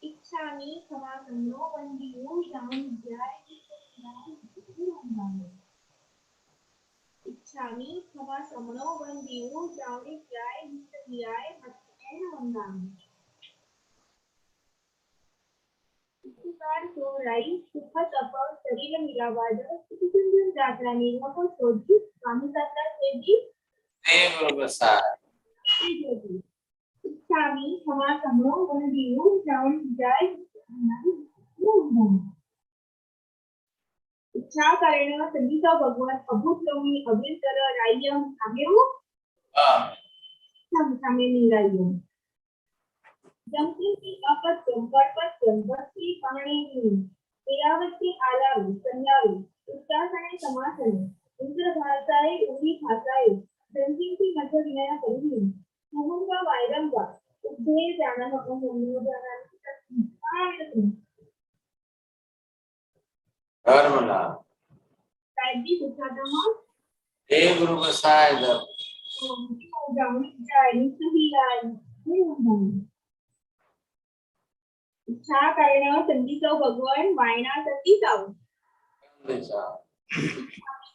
इच्छामि समासन्नो वन्दियो जानुज्याय इच्छामि समासन्नो वन्दियो जानुज्याय विस्तव्याय भक्तेन वन्दामि। इतिकार सोराई सुख तप शरीर निरावाज सुखंजन जात्रा निर्मको सोजी स्वामी सत्ता सेजी इच्छामि समासन्नो वन्दियो जानुज्याय इच्छा करेण संगीता भगवान अभूतलोमी अभितर राय्यम सामेऊ सामे निराय्यम जमती अपत्यम परपत्यम भक्ति पाणिनी क्रियावती आलावी संज्ञावी उच्चासने समासने इंद्र भाषाए उदी भाषाए जंती मध्य विनय करी मुहुंगा वायरंगा उद्धे जानम अहमनो जानम धर्मला साइडी सुखादमा हे गुरु बसाय दर जाऊन जाय निसही आय इच्छा करेण संगीत भगवान वायना संगीत जाऊ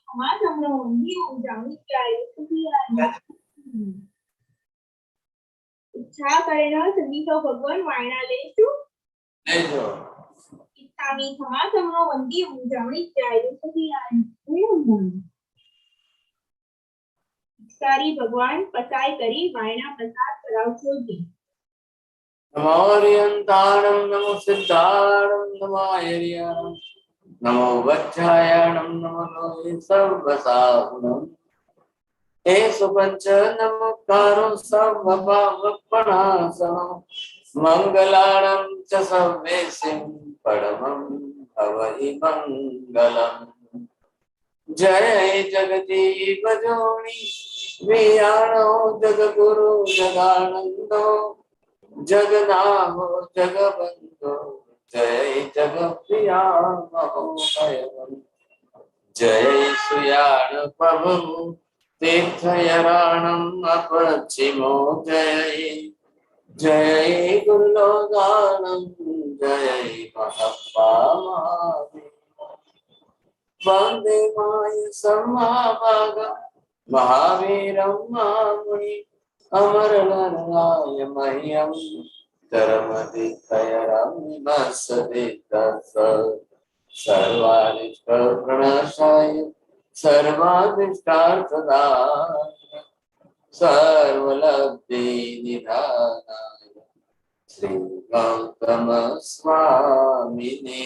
समासन्नो वन्दियो जानुज्याय विस्तव्याय इच्छा करेण संगीत भगवान वायना लेजो इच्छामि समासन्नो वन्दियो जानुज्याय विस्तव्याय सारी भगवान पसाय करी वायना प्रसाद करावछो जी। नमो हरियंताणं नमो सिद्धाणं नमो हरियाणं नमो वज्रायणं नमो सर्वसाहुणं हे सुपंच नमोकारो सर्वपावपनाशनं मंगलाणं च सर्वेसिं परमं भवहि मंगलम् जय जगदीप जोनि वियाणो जगगुरु जगानंदो जगनाहो जगबंधो जय जगप्रिया महोदय जय सुयाण प्रभु तीर्थयराणम् अपचिमो जय जय गुरुलोगानम् जय महप्पा महादेव वंदे माय समाभाग महावीरं मामुनि अमरनराय मह्यं धर्मदितयरामिमस्सदितस सर्वानिष्टप्रणशाय सर्वादिष्टार्थदाय सर्वलब्धिनिधानाय श्री गौतम स्वामिने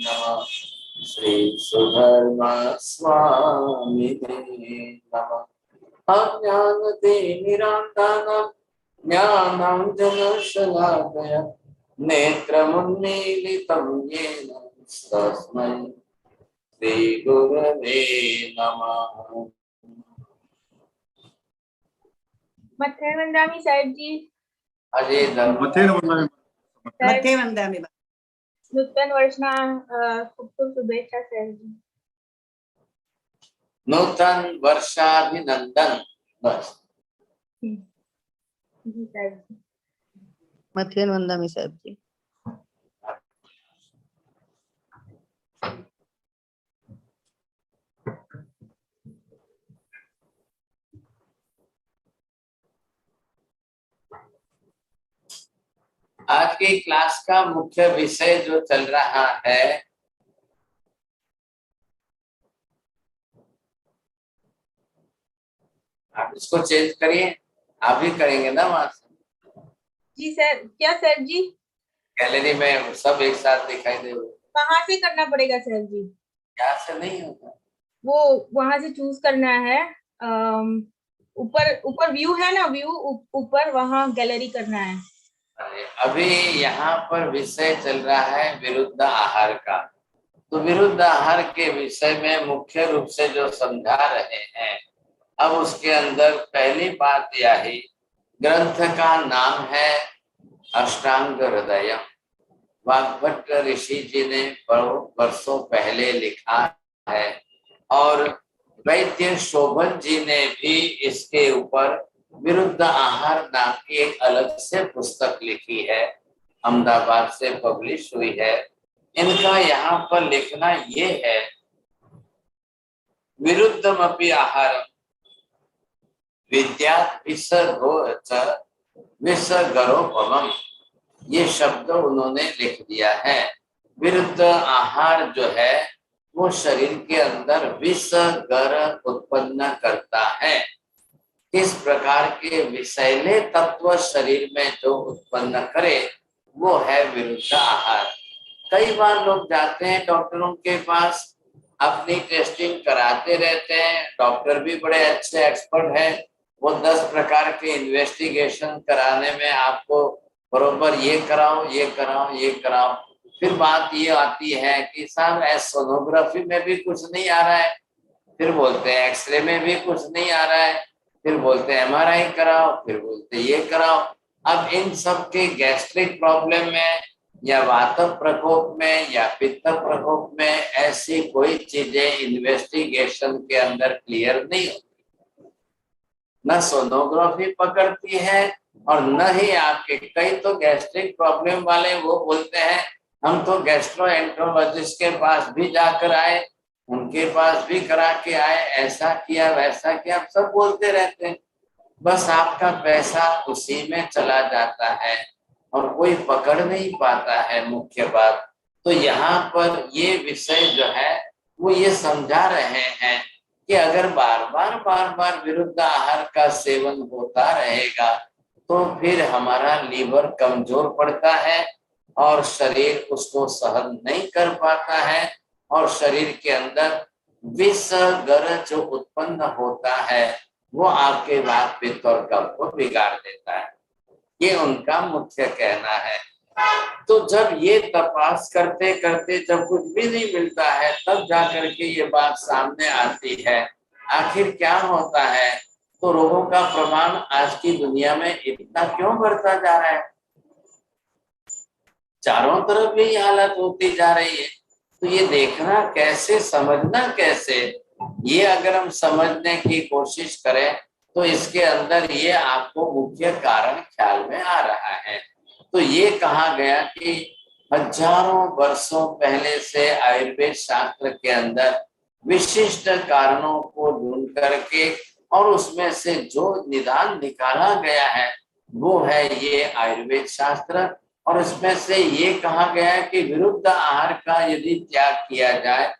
नमः। श्री सुधर्मा स्वामिने नमः। अज्ञानतिमिरान्तानां ज्ञानाञ्जनशलाकया नेत्रमुन्मीलितं येन तस्मै श्रीगुरवे नमः। मथे वंदामी साहेब जी अजय मथे वंदामी नूतन वर्षना खूब खूब शुभेच्छा साहेब जी। नूतन वर्षाभिनंदन बस जी साहेब जी मथे वंदामी साहेब जी। आज की क्लास का मुख्य विषय जो चल रहा है आप इसको चेंज करिए। आप भी करेंगे ना वहां से? जी सर। क्या सर जी? गैलरी में सब एक साथ दिखाई दे। कहाँ से करना पड़ेगा सर जी? यहाँ से नहीं होगा, वो वहां से चूज करना है। ऊपर ऊपर व्यू है ना, व्यू ऊपर वहां गैलरी करना है। अभी यहाँ पर विषय चल रहा है विरुद्ध आहार का। तो विरुद्ध आहार के विषय में मुख्य रूप से जो समझा रहे हैं, अब उसके अंदर पहली बात यही ग्रंथ का नाम है अष्टांग हृदय। वाग्भट ऋषि जी ने वर्षों पहले लिखा है और वैद्य शोभन जी ने भी इसके ऊपर विरुद्ध आहार नाम की एक अलग से पुस्तक लिखी है, अहमदाबाद से पब्लिश हुई है। इनका यहाँ पर लिखना ये है, विरुद्धमपि आहारम विद्यात् विसर्गरोपमम्, ये शब्द उन्होंने लिख दिया है। विरुद्ध आहार जो है वो शरीर के अंदर विषगर उत्पन्न करता है। किस प्रकार के विषैले तत्व शरीर में जो उत्पन्न करे वो है विरुद्ध आहार। कई बार लोग जाते हैं डॉक्टरों के पास, अपनी टेस्टिंग कराते रहते हैं, डॉक्टर भी बड़े अच्छे एक्सपर्ट हैं, वो 10 प्रकार के इन्वेस्टिगेशन कराने में आपको बरोबर ये कराओ ये कराओ ये कराओ, फिर बात ये आती है कि साहब सोनोग्राफी में भी कुछ नहीं आ रहा है, फिर बोलते हैं एक्सरे में भी कुछ नहीं आ रहा है, फिर बोलते हैं MRI कराओ, फिर बोलते हैं ये कराओ। अब इन सब के गैस्ट्रिक प्रॉब्लम में या वात प्रकोप में या पित्त प्रकोप में ऐसी कोई चीजें इन्वेस्टिगेशन के अंदर क्लियर नहीं होती, न सोनोग्राफी पकड़ती है और न ही आपके, कई तो गैस्ट्रिक प्रॉब्लम वाले वो बोलते हैं हम तो गैस्ट्रोएंटरोलॉजिस्ट के पास भी जाकर आए, उनके पास भी करा के आए, ऐसा किया वैसा किया, सब बोलते रहते हैं, बस आपका पैसा उसी में चला जाता है और कोई पकड़ नहीं पाता है मुख्य बात। तो यहाँ पर ये विषय जो है वो ये समझा रहे हैं कि अगर बार बार विरुद्ध आहार का सेवन होता रहेगा तो फिर हमारा लीवर कमजोर पड़ता है और शरीर उसको सहन नहीं कर पाता है और शरीर के अंदर विषगर जो उत्पन्न होता है वो आपके वात पित्त और कफ को बिगाड़ देता है। ये उनका मुख्य कहना है। तो जब ये तपास करते करते जब कुछ भी नहीं मिलता है तब जाकर के ये बात सामने आती है, आखिर क्या होता है, तो रोगों का प्रमाण आज की दुनिया में इतना क्यों बढ़ता जा रहा है, चारों तरफ यही हालत होती जा रही है। तो ये देखना कैसे, समझना कैसे, ये अगर हम समझने की कोशिश करें तो इसके अंदर ये आपको मुख्य कारण ख्याल में आ रहा है। तो ये कहा गया कि हजारों वर्षों पहले से आयुर्वेद शास्त्र के अंदर विशिष्ट कारणों को ढूंढ करके और उसमें से जो निदान निकाला गया है वो है ये आयुर्वेद शास्त्र। और इसमें से ये कहा गया है कि विरुद्ध आहार का यदि त्याग किया जाए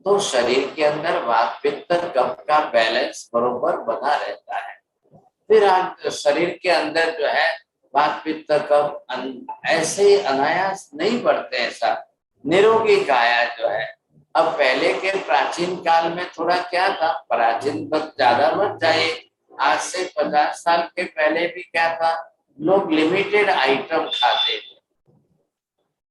तो शरीर के अंदर वात पित्त कफ का बैलेंस बरोबर बना रहता है। फिर आप शरीर के अंदर जो है वात पित्त कफ ऐसे ही अनायास नहीं बढ़ते, ऐसा निरोगी काया जो है। अब पहले के प्राचीन काल में थोड़ा क्या था, प्राचीन तक ज्यादा मत जाइए, आज से 50 साल के पहले भी क्या था, लोग लिमिटेड आइटम खाते थे,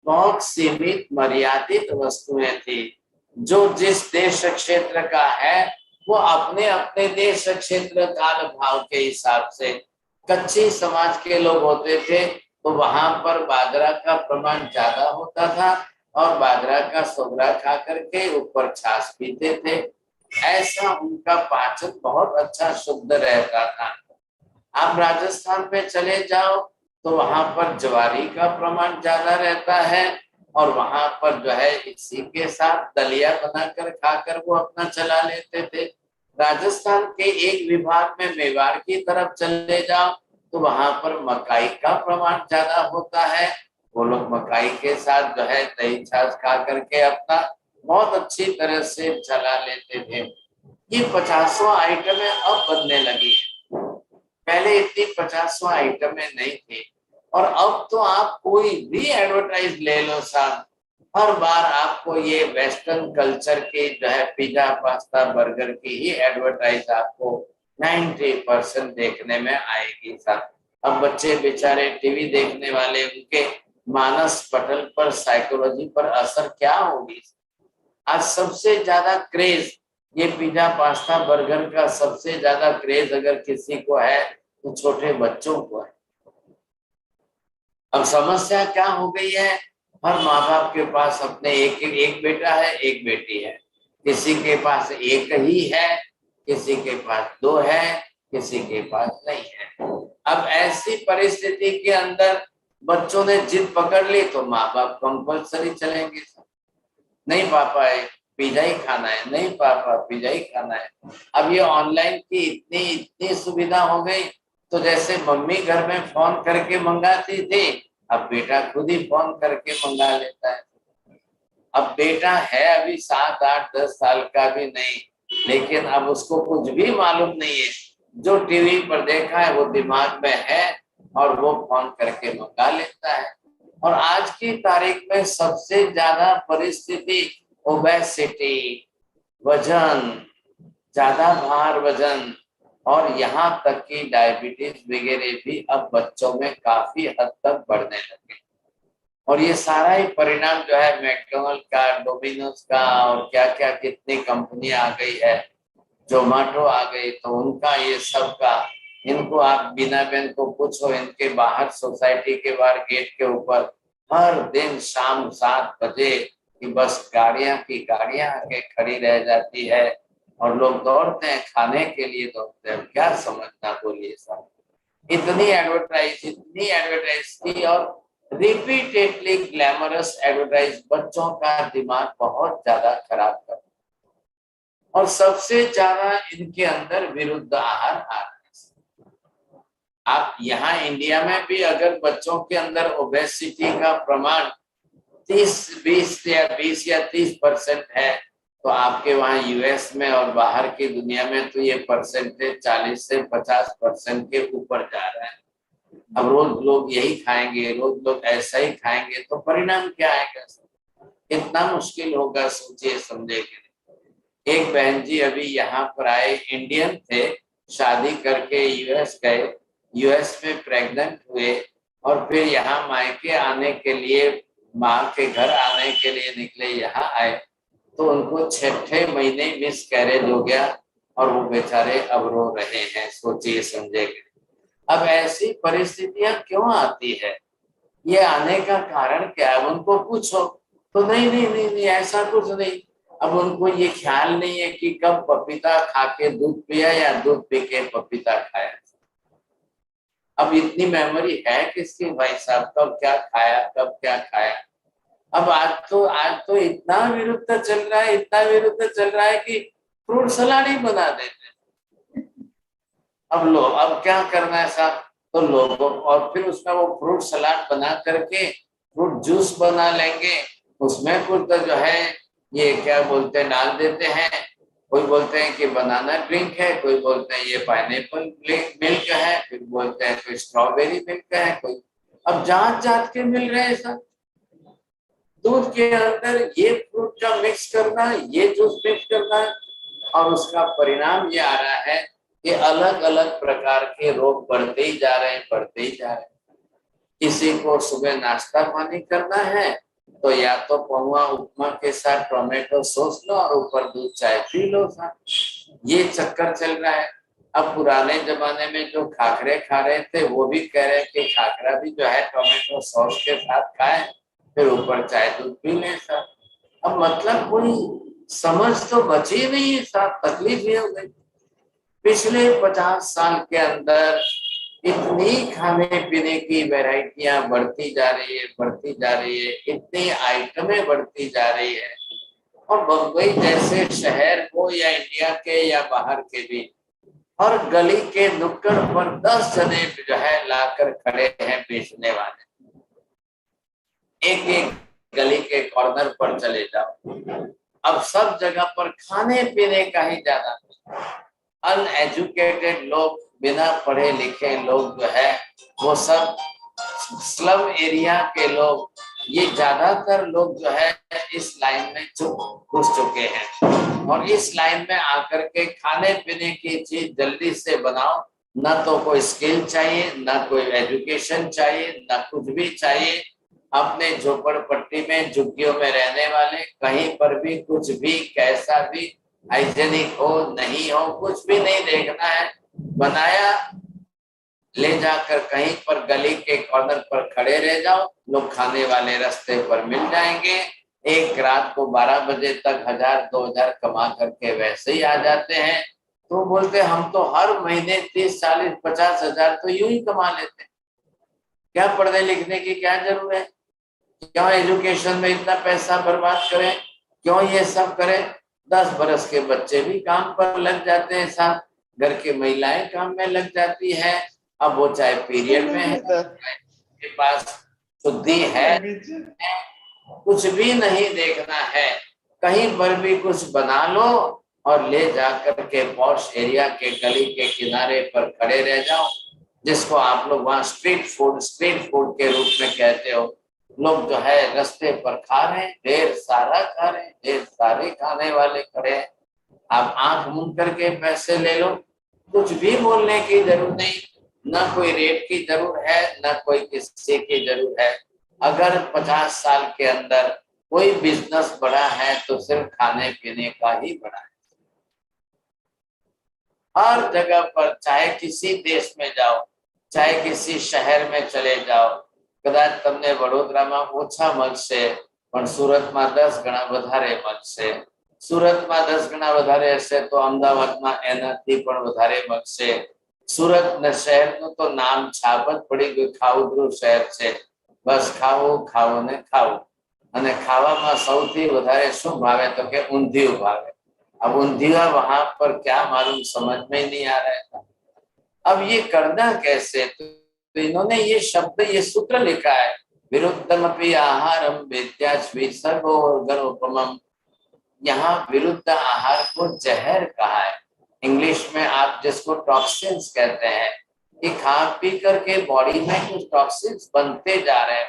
बहुत सीमित मर्यादित वस्तुएं थी। जो जिस देश क्षेत्र का है वो अपने अपने देश क्षेत्र काल भाव के हिसाब से, कच्ची समाज के लोग होते थे तो वहां पर बाजरा का प्रमाण ज्यादा होता था और बाजरा का सोगरा खा करके ऊपर छाछ पीते थे, ऐसा उनका पाचन बहुत अच्छा शुद्ध रहता था। आप राजस्थान पे चले जाओ तो वहां पर ज्वारी का प्रमाण ज्यादा रहता है और वहां पर जो है इसी के साथ दलिया बनाकर खाकर वो अपना चला लेते थे। राजस्थान के एक विभाग में मेवाड़ की तरफ चले जाओ तो वहां पर मकाई का प्रमाण ज्यादा होता है, वो लोग मकाई के साथ जो है दही छाछ खा करके अपना बहुत अच्छी तरह से चला लेते थे। ये 50 आइटमें अब बनने लगी है, पहले इतनी 50 आइटमें नहीं थी। और अब तो आप कोई भी एडवर्टाइज ले लो साहब, हर बार आपको ये वेस्टर्न कल्चर की जो है पिज्जा पास्ता बर्गर की ही एडवर्टाइज आपको 90% देखने में आएगी साहब। अब बच्चे बेचारे टीवी देखने वाले, उनके मानस पटल पर साइकोलॉजी पर असर क्या होगी। आज सबसे ज्यादा क्रेज ये पिज्जा पास्ता बर्गर का सबसे ज्यादा क्रेज अगर किसी को है तो छोटे बच्चों को है। अब समस्या क्या हो गई है, हर माँ बाप के पास अपने एक बेटा है, एक बेटी है, किसी के पास एक ही है, किसी के पास दो है, किसी के पास नहीं है। अब ऐसी परिस्थिति के अंदर बच्चों ने जिद पकड़ ली तो माँ बाप कंपल्सरी चलेंगे, नहीं पापा है पिज्जा ही खाना है, नहीं पापा पिज्जा ही खाना है। अब ये ऑनलाइन की इतनी इतनी सुविधा हो गई, तो जैसे मम्मी घर में फोन करके मंगाती थी, अब बेटा खुद ही फोन करके मंगा लेता है। अब बेटा है अभी 7, 8, 10 साल का भी नहीं, लेकिन अब उसको कुछ भी मालूम नहीं है, जो टीवी पर देखा है वो दिमाग में है और वो फोन करके मंगा लेता है। और आज की तारीख में सबसे ज्यादा परिस्थिति ओबेसिटी, वजन, ज्यादा भार वजन, और यहाँ तक कि डायबिटीज वगैरह भी अब बच्चों में काफी हद तक बढ़ने लगे। और ये सारा ही परिणाम जो है मैकडोनल्ड का, डोमिनोज का, और क्या क्या कितनी कंपनी आ गई है, जोमेटो आ गई, तो उनका ये सब का, इनको आप बिना बहन को पूछो, इनके बाहर सोसाइटी के बाहर गेट के ऊपर हर दिन शाम 7 बजे कि बस गाड़ियां की गाड़ियां आके खड़ी रह जाती है और लोग दौड़ते हैं, खाने के लिए दौड़ते हैं। क्या समझना बोलिए साहब, इतनी एडवर्टाइज की, और रिपीटेडली ग्लैमरस एडवर्टाइज बच्चों का दिमाग बहुत ज्यादा खराब कर, और सबसे ज्यादा इनके अंदर विरुद्ध आहार आ रहा है। आप यहाँ इंडिया में भी अगर बच्चों के अंदर ओबेसिटी का प्रमाण 20 या 30% है, तो आपके वहाँ यूएस में और बाहर की दुनिया में तो ये परसेंटेज 40 से 50% के ऊपर जा रहा है। अब रोज लोग यही खाएंगे, रोज लोग ऐसा ही खाएंगे, तो परिणाम क्या आएगा? इतना मुश्किल होगा, सोचिए समझे कि एक बहन जी अभी यहाँ पर आए, इंडियन थे, शादी करके यूएस गए, यूएस में प्रेग्नेंट हुए, और फिर यहाँ मायके आने के लिए, माँ के घर आने के लिए निकले, यहाँ आए तो उनको 6 महीने मिस कैरेज हो गया, और वो बेचारे अब रो रहे हैं, सोचिए समझे। अब ऐसी परिस्थितियां क्यों आती है, ये आने का कारण क्या है? उनको पूछो तो नहीं नहीं नहीं नहीं ऐसा कुछ नहीं। अब उनको ये ख्याल नहीं है कि कब पपीता खा के दूध पिया या दूध पी के पपीता खाया। अब इतनी मेमोरी है किसकी भाई साहब, कब क्या खाया, कब क्या खाया। अब आज तो इतना विरुद्ध चल रहा है, इतना विरुद्ध चल रहा है कि फ्रूट सलाद ही बना देते। अब क्या करना है साहब, तो लोगों, और फिर उसका वो फ्रूट सलाद बना करके फ्रूट जूस बना लेंगे, उसमें कुछ तो जो है ये क्या बोलते हैं डाल देते हैं। कोई बोलते हैं कि बनाना ड्रिंक है, कोई बोलते हैं ये पाइनएप्पल मिल्क है, फिर बोलते हैं कोई स्ट्रॉबेरी मिल्क है, कोई अब जात जात के मिल रहे हैं सब। दूध के अंदर ये फ्रूट का मिक्स करना, ये जूस मिक्स करना, और उसका परिणाम ये आ रहा है कि अलग अलग प्रकार के रोग बढ़ते ही जा रहे हैं, बढ़ते ही जा रहे हैं। किसी को सुबह नाश्ता पानी करना है तो या तो पोहा उपमा के साथ टोमेटो सॉस लो और ऊपर दूध चाय पी लो साथ, ये चक्कर चल रहा है। अब पुराने जमाने में जो खाकरे खा रहे थे वो भी कह रहे हैं कि खाकरा भी जो है टोमेटो सॉस के साथ खाए, फिर ऊपर चाय दूध पी लें साथ। अब मतलब कोई समझ तो बची नहीं है साथ, तकलीफ ये हो गई। पिछले 50 साल के अंदर इतनी खाने पीने की वैरायटियां बढ़ती जा रही है, बढ़ती जा रही है, इतनी आइटमें बढ़ती जा रही है। और बम्बई जैसे शहर हो या इंडिया के या बाहर के भी, हर गली के नुक्कड़ पर 10 जने जो है लाकर खड़े हैं बेचने वाले। एक एक गली के कॉर्नर पर चले जाओ, अब सब जगह पर खाने पीने का ही ज्यादा। अनएजुकेटेड लोग, बिना पढ़े लिखे लोग जो है वो सब, स्लम एरिया के लोग, ये ज्यादातर लोग जो है इस लाइन में घुस चुके हैं। और इस लाइन में आकर के खाने पीने की चीज जल्दी से बनाओ, ना तो कोई स्किल चाहिए, ना कोई एजुकेशन चाहिए, ना कुछ भी चाहिए। अपने झोपड़पट्टी में झुग्गियों में रहने वाले, कहीं पर भी कुछ भी कैसा भी हाइजेनिक हो नहीं हो, कुछ भी नहीं देखना है, बनाया ले जाकर कहीं पर गली के कॉर्नर पर खड़े रह जाओ, लोग खाने वाले रास्ते पर मिल जाएंगे। एक रात को 12 बजे तक 1000-2000 कमा करके वैसे ही आ जाते हैं। तो बोलते हम तो हर महीने 30-40-50 हजार तो यूं ही कमा लेते हैं, क्या पढ़ने लिखने की क्या जरूरत है, क्यों एजुकेशन में इतना पैसा बर्बाद करें, क्यों ये सब करें। 10 बरस के बच्चे भी काम पर लग जाते हैं, साथ घर की महिलाएं काम में लग जाती है। अब वो चाहे पीरियड में है, के पास शुद्धि है, कुछ भी नहीं देखना है, कहीं पर भी कुछ बना लो और ले जाकर के पॉश एरिया के गली के किनारे पर खड़े रह जाओ, जिसको आप लोग वहाँ स्ट्रीट फूड के रूप में कहते हो। लोग जो है रास्ते पर खा रहे हैं, ढेर सारा खा रहे हैं, ढेर सारे खाने वाले खड़े हैं। आप आंख मूंद करके पैसे ले लो, कुछ भी बोलने की जरूरत नहीं, ना कोई रेट की जरूरत है, ना कोई किसी की जरूरत है। अगर 50 साल के अंदर कोई बिजनेस बड़ा है तो सिर्फ खाने पीने का ही बड़ा है। हर जगह पर, चाहे किसी देश में जाओ, चाहे किसी शहर में चले जाओ, कदाच તમને વડોદરામાં ઓછા મળશે પણ સુરતમાં 10 ગણા વધારે મળશે, સુરતમાં 10 ગણા વધારે હશે તો અમદાવાદમાં એનાથી પણ વધારે મળશે। સુરત શહેરનું તો નામ છાપ જ પડી ગયું, ખાઉધરું શહેર છે, બસ ખાવું ખાવું ને ખાવું। અને ખાવામાં સૌથી વધારે શું ભાવે તો કે ઊંધિયું ભાવે। अब ऊंधिया वहां पर क्या मालूम, समझ में ही नहीं आ रहा था। अब ये करना कैसे, तो इन्होंने ये शब्द, ये सूत्र लिखा है, विरुद्धमपि आहारम वेद्याश्विसर्गोर्गनोपमम्। यहाँ विरुद्ध आहार को जहर कहा है। इंग्लिश में आप जिसको टॉक्सिन्स कहते हैं, कि खा पी करके बॉडी में कुछ टॉक्सिन्स बनते जा रहे हैं।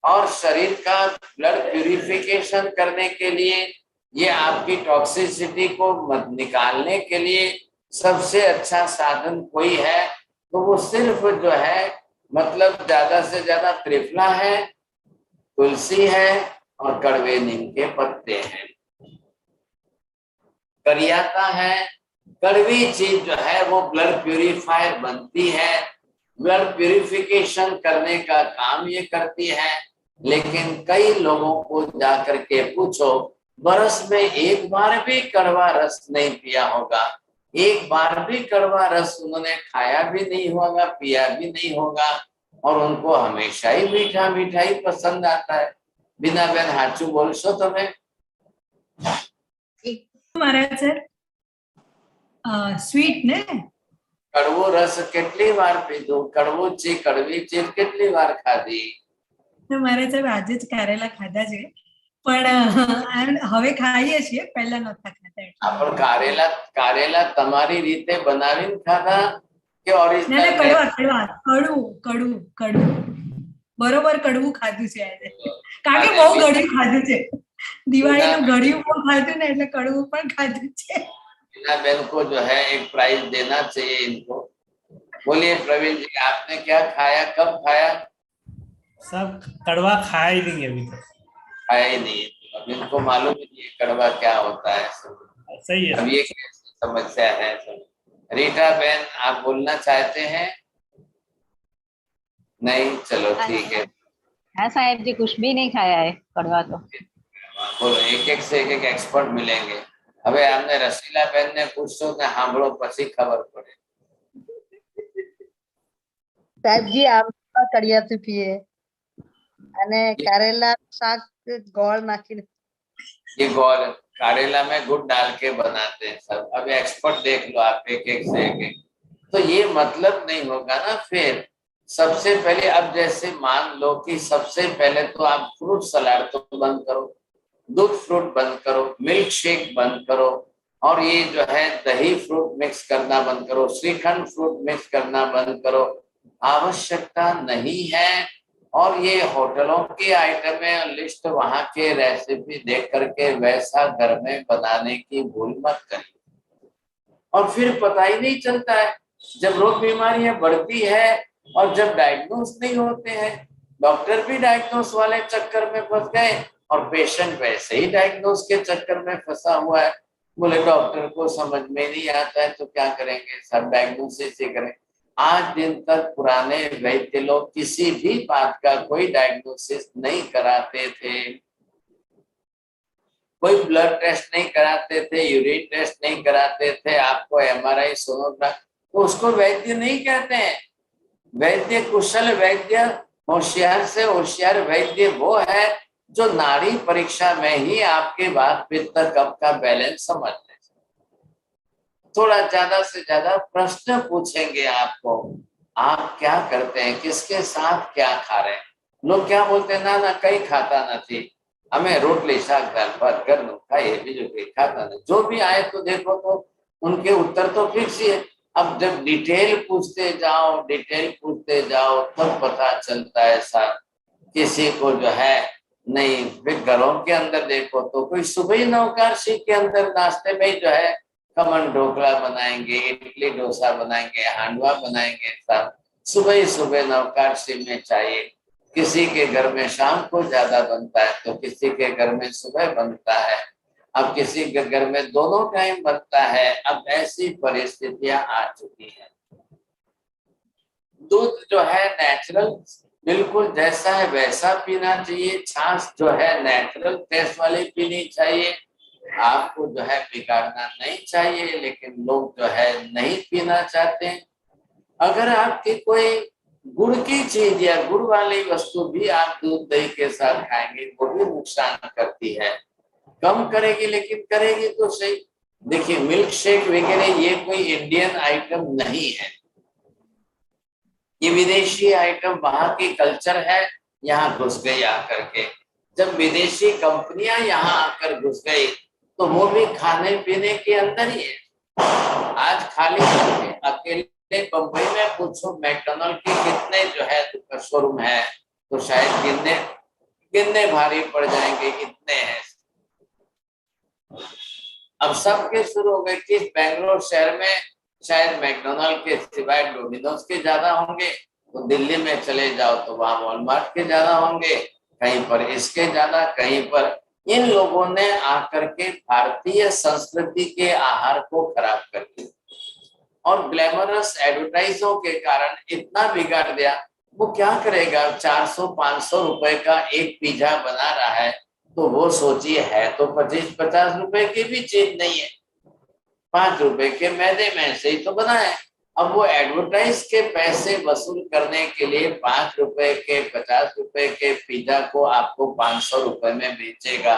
और शरीर का ब्लड प्यूरिफिकेशन करने के लिए, ये आपकी टॉक्सिसिटी को निकालने के लिए सबसे अच्छा साधन कोई है तो वो सिर्फ जो है, मतलब ज्यादा से ज्यादा त्रिफला है, तुलसी है और कड़वे नीम के पत्ते हैं। करियाता है, कड़वी चीज जो है वो ब्लड प्यूरिफायर बनती है, ब्लड प्यूरिफिकेशन करने का काम ये करती है। लेकिन कई लोगों को जाकर के पूछो, बरस में एक बार भी कड़वा रस नहीं पिया होगा, एक बार भी कड़वा रस उन्होंने खाया भी नहीं होगा, पिया भी नहीं होगा, और उनको हमेशा ही मीठा मीठा ही पसंद आता है। बिना बेन हाचू बोलशो तमे? महाराज सर स्वीट ने कड़वो रस કેટલી વાર પીધો, કડવો ચી કડવી ચીજ કેટલી વાર ખાધી? તો મારે સાહેબ આજે જ કારેલા ખાધા છે, પણ હવે ખાઈએ છીએ, પહેલા નહોતા ખાતા। પણ કારેલા તમારી રીતે બનાવીને ખાધા કે ઓરિજિનલ? ના કડવા કડવા કડવું કડવું કડવું બરોબર કડવું ખાધું છે આજે, કારણ કે બહુ ગળ્યું ખાધું છે, દિવાળીનું ગળ્યું પણ ખાધું ને એટલે કડવું પણ ખાધું છે। बिना बहन को जो है एक प्राइज देना चाहिए इनको। बोलिए प्रवीण जी, आपने क्या खाया, कब खाया? सब कड़वा खाया ही नहीं अभी तक, खाया ही नहीं, अब इनको मालूम ही नहीं कड़वा क्या होता है। सही है। अब ये कैसी समस्या है। रीटा बहन, आप बोलना चाहते हैं? नहीं, चलो ठीक है। हाँ साहब जी, कुछ भी नहीं खाया है कड़वा तो। बोलो, एक एक से एक एक्सपर्ट मिलेंगे। હવે આમને રસીલા બેન ને પૂછશો ને સાંભળો પછી ખબર પડે। સાહેબજી આમ કડિયાતું પીએ અને કારેલા શાક ગોળ નાખીને, ये गोल करेला में गुड़ डाल के बनाते हैं सब। अब एक्सपर्ट देख लो आप, एक एक से एक। तो ये मतलब नहीं होगा ना। फिर सबसे पहले, अब जैसे मान लो कि सबसे पहले तो आप फ्रूट सलाद तो बंद करो, दूध फ्रूट बंद करो, मिल्क शेक बंद करो, और ये जो है दही फ्रूट मिक्स करना बंद करो, श्रीखंड फ्रूट मिक्स करना बंद करो, आवश्यकता नहीं है। और ये होटलों की आइटम है, लिस्ट वहां के रेसिपी देख करके वैसा घर में बनाने की भूल मत करिए। और फिर पता ही नहीं चलता है, जब रोग बीमारियां बढ़ती है और जब डायग्नोस नहीं होते हैं। डॉक्टर भी डायग्नोस वाले चक्कर में फंस गए और पेशेंट वैसे ही डायग्नोस के चक्कर में फंसा हुआ है। बोले डॉक्टर को समझ में नहीं आता है तो क्या करेंगे, सब डायग्नोसिस ही करें। आज दिन तक पुराने वैद्य लोग किसी भी बात का कोई डायग्नोसिस नहीं कराते थे, कोई ब्लड टेस्ट नहीं कराते थे, यूरिन टेस्ट नहीं कराते थे, आपको एमआरआई सोनोग्राफ, तो उसको वैद्य नहीं कहते हैं। वैद्य कुशल वैद्य, होशियार से होशियार वैद्य वो है जो नाड़ी परीक्षा में ही आपके वात पित्त कफ का बैलेंस समझ ले। थोड़ा ज्यादा से ज्यादा प्रश्न पूछेंगे आपको, आप क्या करते हैं, किसके साथ क्या खा रहे हैं। लोग क्या बोलते हैं, ना कहीं खाता नहीं, हमें रोटली शाक दाल भात कर लो खाइए, बीजू कहीं खाता नहीं। जो भी आए तो देखो तो उनके उत्तर तो फिक्स ही है। अब जब डिटेल पूछते जाओ तब पता चलता है साहब किसी को जो है नहीं। फिर घरों के अंदर देखो तो कोई सुबह ही नवकारशी के अंदर नाश्ते में जो है खमन ढोकला बनाएंगे, इडली डोसा बनाएंगे, हांडवा बनाएंगे, साहब सुबह ही सुबह नवकारशी में चाहिए। किसी के घर में शाम को ज्यादा बनता है तो किसी के घर में सुबह बनता है, अब किसी के घर में दोनों टाइम बनता है। अब ऐसी परिस्थितियां आ चुकी हैं। दूध जो है नेचुरल बिल्कुल जैसा है वैसा पीना चाहिए। छाछ जो है नेचुरल टेस्ट वाली पीनी चाहिए, आपको जो है बिगाड़ना नहीं चाहिए। लेकिन लोग जो है नहीं पीना चाहते हैं। अगर आपकी कोई गुड़ की चीज या गुड़ वाली वस्तु भी आप दूध दही के साथ खाएंगे वो भी नुकसान करती है, कम करेगी लेकिन करेगी तो सही। देखिए मिल्क शेक वगैरह ये कोई इंडियन आइटम नहीं है, ये विदेशी आइटम, वहां की कल्चर है, यहाँ घुस गई आकर के। जब विदेशी कंपनियां यहाँ आकर घुस गई तो वो भी खाने पीने के अंदर ही है। आज खाली अकेले बम्बई में पूछो मैकडोनल्ड के कितने जो है शोरूम है तो शायद गिनने भारी पड़ जाएंगे, इतने हैं। अब सबके शुरू हो गए कि बेंगलोर शहर में शायद मैकडोनल्ड के सिवाय डोमिनोज के ज्यादा होंगे, तो दिल्ली में चले जाओ तो वहां वॉलमार्ट के ज्यादा होंगे, कहीं पर इसके ज्यादा, कहीं पर। इन लोगों ने आकर के भारतीय संस्कृति के आहार को खराब कर दिया और ग्लैमरस एडवर्टाइजों के कारण इतना बिगाड़ दिया। वो क्या करेगा, 400-500 रुपए का एक पिज्जा बना रहा है तो वो सोचिए है तो 25-50 रुपए की भी चीज नहीं है, 5 रुपए के मैदे में से ही तो बना है। अब वो एडवर्टाइज के पैसे वसूल करने के लिए 5 रुपए के 50 रुपए के पिज्जा को आपको 500 रुपए में बेचेगा,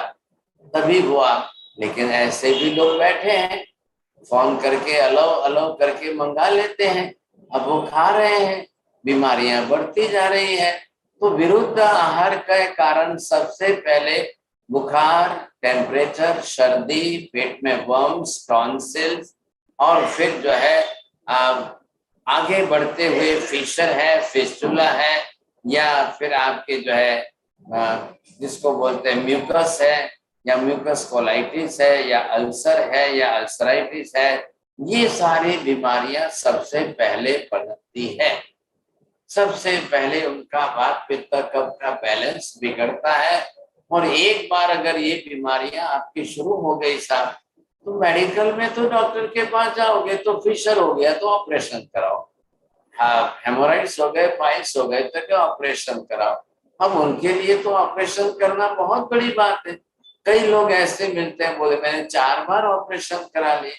तभी वो आप। लेकिन ऐसे भी लोग बैठे हैं, फोन करके अलाउ करके मंगा लेते हैं, अब वो खा रहे हैं, बीमारियां बढ़ती जा रही है। तो विरुद्ध आहार के कारण सबसे पहले बुखार, टेम्परेचर, सर्दी, पेट में वर्म्स, टॉन्सिल्स, और फिर जो है आगे बढ़ते हुए फिशर है, फिस्टुला है, या फिर आपके जो है जिसको बोलते हैं म्यूकस है, या म्यूकस कोलाइटिस है, या अल्सर है, या अल्सराइटिस है। ये सारी बीमारियां सबसे पहले पनपती है, सबसे पहले उनका वात पित्त कफ का बैलेंस बिगड़ता है। और एक बार अगर ये बीमारियां आपकी शुरू हो गई साहब, तो मेडिकल में तो डॉक्टर के पास जाओगे तो फिशर हो गया तो ऑपरेशन कराओ, हाँ हेमोराइड्स हो गए, पाइल्स हो गए तो क्या ऑपरेशन कराओ। अब उनके लिए तो ऑपरेशन करना बहुत बड़ी बात है। कई लोग ऐसे मिलते हैं, बोले मैंने 4 बार ऑपरेशन करा लिए।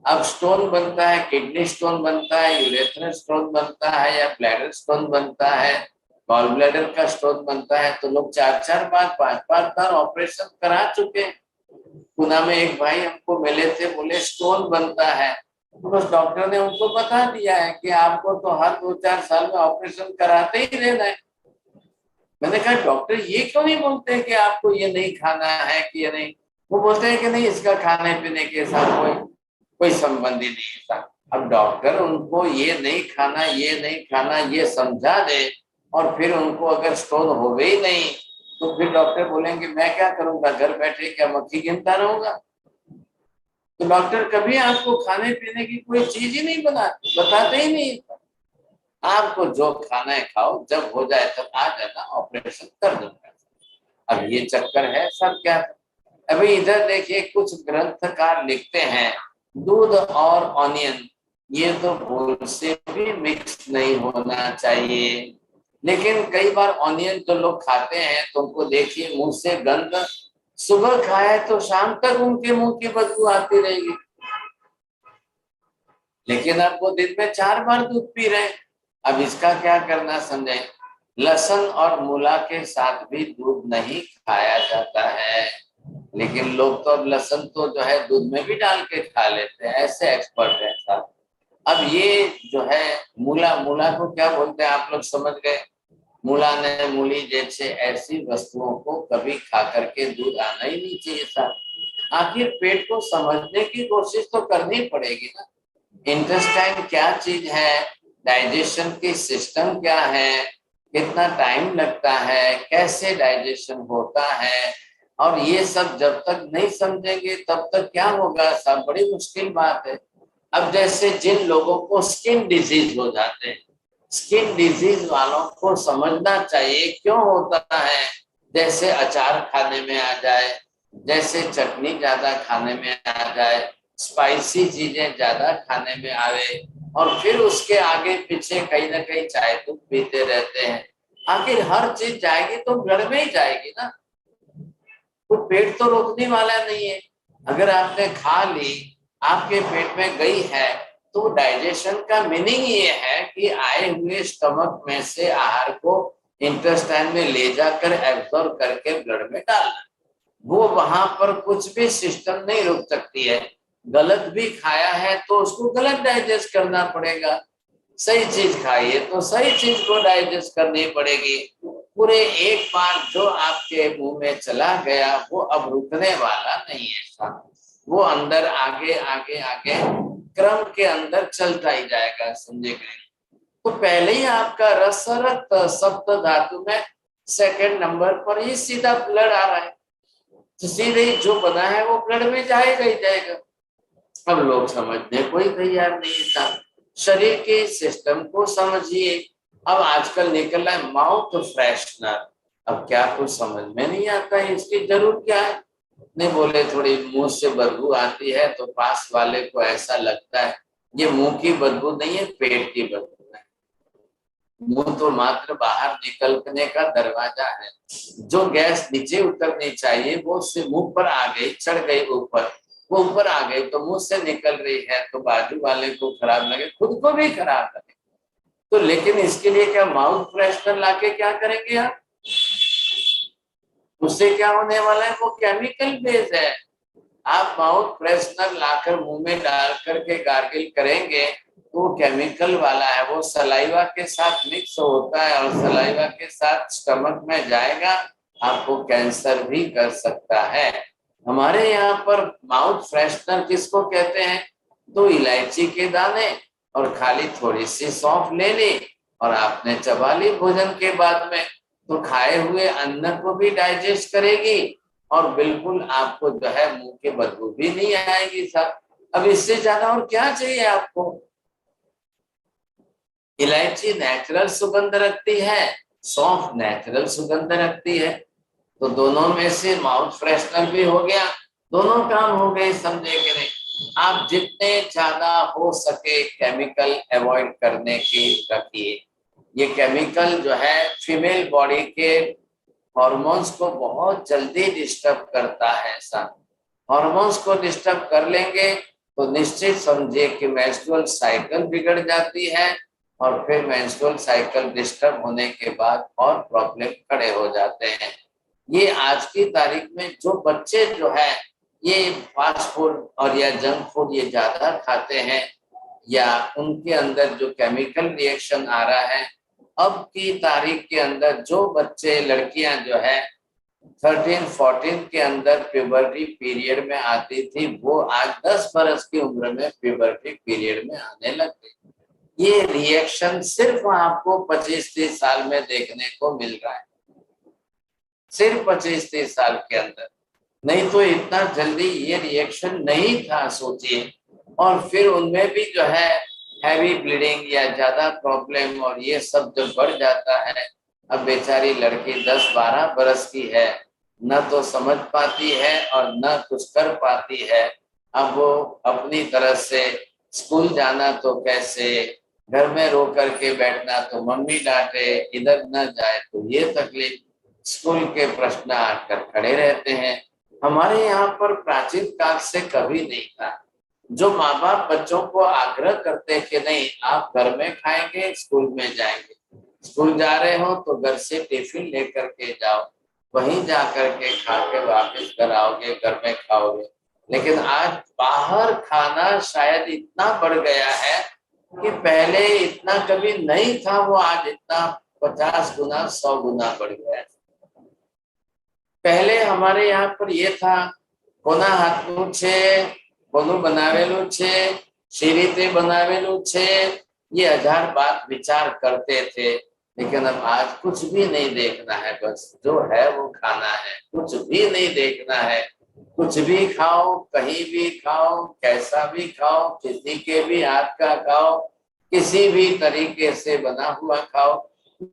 अब स्टोन बनता है, किडनी स्टोन बनता है, यूरेथ्रल स्टोन बनता है, या ब्लैडर स्टोन बनता है, गॉल ब्लैडर का स्टोन बनता है, तो लोग 4-4 बार 5-5 बार ऑपरेशन करा चुके हैं। पुणे में एक भाई हमको मिले थे, बोले स्टोन बनता है, तो बस डॉक्टर ने उनको बता दिया है कि आपको तो हर 2-4 साल में ऑपरेशन कराते ही रहना है। मैंने कहा डॉक्टर ये क्यों नहीं बोलते कि आपको ये नहीं खाना है कि ये नहीं, वो बोलते हैं कि नहीं इसका खाने पीने के साथ कोई संबंध ही नहीं था। अब डॉक्टर उनको ये नहीं खाना, ये नहीं खाना, ये समझा दे, और फिर उनको अगर स्टोन हो गई नहीं तो फिर डॉक्टर बोलेंगे मैं क्या करूंगा, घर बैठे क्या मक्खी गिनता रहूंगा। तो डॉक्टर कभी आपको खाने पीने की कोई चीज ही नहीं बताते ही नहीं। आपको जो खाना है खाओ, जब हो जाए तब आ जाना, ऑपरेशन कर दूंगा। अब ये चक्कर है सब क्या। अभी इधर देखिए कुछ ग्रंथकार लिखते हैं दूध और ऑनियन ये तो भूल से भी मिक्स नहीं होना चाहिए, लेकिन कई बार ऑनियन तो लोग खाते हैं तो उनको देखिए मुंह से गंध, सुबह खाए तो शाम तक उनके मुंह की बदबू आती रहेगी, लेकिन अब वो दिन में 4 बार दूध पी रहे हैं। अब इसका क्या करना समझे। लहसुन और मूला के साथ भी दूध नहीं खाया जाता है, लेकिन लोग तो अब लहसुन तो जो है दूध में भी डाल के खा लेते हैं, ऐसे एक्सपर्ट हैं साहब। अब ये जो है मूला, मूला को क्या बोलते हैं आप लोग समझ गए। मूला ने मूली जैसे ऐसी वस्तुओं को कभी खा करके दूध आना ही नहीं चाहिए साहब। आखिर पेट को समझने की कोशिश तो करनी पड़ेगी ना। इंटेस्टाइन क्या चीज है, डाइजेशन की सिस्टम क्या है, कितना टाइम लगता है, कैसे डाइजेशन होता है, और ये सब जब तक नहीं समझेंगे तब तक क्या होगा साहब, बड़ी मुश्किल बात है। अब जैसे जिन लोगों को स्किन डिजीज हो जाते हैं, स्किन डिजीज वालों को समझना चाहिए क्यों होता है। जैसे अचार खाने में आ जाए, जैसे चटनी ज्यादा खाने में आ जाए, स्पाइसी चीजें ज्यादा खाने में आवे, और फिर उसके आगे पीछे कहीं ना कहीं चाय तो पीते रहते हैं। आखिर हर चीज जाएगी तो ब्लड में ही जाएगी ना, तो पेट तो रोकने वाला नहीं है। अगर आपने खा ली, आपके पेट में गई है, तो डाइजेशन का मीनिंग ये है कि आए हुए स्टमक में से आहार को इंटेस्टाइन में ले जाकर एब्जॉर्ब करके ब्लड में डालना। वो वहां पर कुछ भी सिस्टम नहीं रुक सकती है। गलत भी खाया है तो उसको गलत डाइजेस्ट करना पड़ेगा, सही चीज खाइए तो सही चीज को डाइजेस्ट करनी पड़ेगी। पूरे एक बार जो आपके मुंह में चला गया वो अब रुकने वाला नहीं है, वो अंदर आगे आगे आगे क्रम के अंदर चलता ही जाएगा, समझे कि नहीं। तो पहले ही आपका रस रक्त सप्त धातु में सेकंड नंबर पर ही सीधा ब्लड आ रहा है, तो सीधे ही जो बना है वो ब्लड में जाएगा ही जाएगा। अब लोग समझने कोई तैयार नहीं था। शरीर के सिस्टम को समझिए। अब आजकल निकल रहा है माउथ फ्रेशनर, अब क्या कुछ समझ में नहीं आता है इसकी जरूरत क्या है। नहीं बोले थोड़ी मुंह से बदबू आती है तो पास वाले को ऐसा लगता है ये मुंह की बदबू नहीं है, पेट की बदबू है। मुंह तो मात्र बाहर निकलने का दरवाजा है। जो गैस नीचे उतरनी चाहिए वो उससे मुंह पर आ गई, चढ़ गई ऊपर, वो ऊपर आ गई तो मुंह से निकल रही है, तो बाजू वाले को खराब लगे, खुद को भी खराब लगे। तो लेकिन इसके लिए क्या माउथ फ्रेशनर लाके क्या करेंगे आप, उससे क्या होने वाला है, वो केमिकल बेस्ड है। आप माउथ फ्रेशनर लाकर मुंह में डाल करके गार्गिल करेंगे तो वो केमिकल वाला है, वो सलाइवा के साथ मिक्स होता है और सलाइवा के साथ स्टमक में जाएगा, आपको कैंसर भी कर सकता है। हमारे यहाँ पर माउथ फ्रेशनर किसको कहते हैं, तो इलायची के दाने और खाली थोड़ी सी सौंफ ले ली और आपने चबा ली भोजन के बाद में, तो खाए हुए अन्न को भी डाइजेस्ट करेगी और बिल्कुल आपको जो है मुंह की बदबू भी नहीं आएगी साहब। अब इससे ज्यादा और क्या चाहिए आपको। इलायची नेचुरल सुगंध रखती है, सौंफ नेचुरल सुगंध रखती है, तो दोनों में से माउथ फ्रेशनर भी हो गया, दोनों काम हो गए, समझे कि नहीं। आप जितने ज्यादा हो सके केमिकल अवॉइड करने की रखिए। ये केमिकल जो है फीमेल बॉडी के हॉर्मोन्स को बहुत जल्दी डिस्टर्ब करता है सर। हॉर्मोन्स को डिस्टर्ब कर लेंगे तो निश्चित समझिए कि मेंस्ट्रुअल साइकिल बिगड़ जाती है और फिर मेंस्ट्रुअल साइकिल डिस्टर्ब होने के बाद और प्रॉब्लम खड़े हो जाते हैं। ये आज की तारीख में जो बच्चे जो है ये फास्ट फूड और या जंक फूड ये ज्यादा खाते हैं, या उनके अंदर जो केमिकल रिएक्शन आ रहा है, अब की तारीख के अंदर जो बच्चे लड़कियां जो है 13-14 के अंदर प्यूबर्टी पीरियड में आती थी, वो आज 10 बरस की उम्र में प्यूबर्टी पीरियड में आने लग गई। ये रिएक्शन सिर्फ आपको 25-30 साल में देखने को मिल रहा है, सिर्फ 25-30 साल के अंदर, नहीं तो इतना जल्दी ये रिएक्शन नहीं था सोचिए। और फिर उनमें भी जो है हैवी ब्लीडिंग या ज्यादा प्रॉब्लम और ये सब जब बढ़ जाता है, अब बेचारी लड़की 10-12 बरस की है न तो समझ पाती है और न कुछ कर पाती है। अब वो अपनी तरह से स्कूल जाना तो कैसे, घर में रो करके बैठना तो मम्मी डांटे, इधर न जाए तो ये तकलीफ, स्कूल के प्रश्न आकर खड़े रहते हैं। हमारे यहाँ पर प्राचीन काल से कभी नहीं था। जो माँ बाप बच्चों को आग्रह करते कि नहीं आप घर में खाएंगे, स्कूल में जाएंगे, स्कूल जा रहे हो तो घर से टिफिन लेकर के जाओ, वहीं जा करके खा के वापिस घर आओगे, घर में खाओगे। लेकिन आज बाहर खाना शायद इतना बढ़ गया है कि पहले इतना कभी नहीं था, वो आज इतना 50 गुना 100 गुना बढ़ गया है। पहले हमारे यहाँ पर ये था, कोना हाथનું છે, કોનું બનાવેલું છે, શી રીતે બનાવેલું છે, ये 1000 बात विचार करते थे। लेकिन अब आज कुछ भी नहीं देखना है, बस जो है वो खाना है, कुछ भी नहीं देखना है। कुछ भी खाओ, कहीं भी खाओ, कैसा भी खाओ, किसी के भी हाथ का खाओ, किसी भी तरीके से बना हुआ खाओ।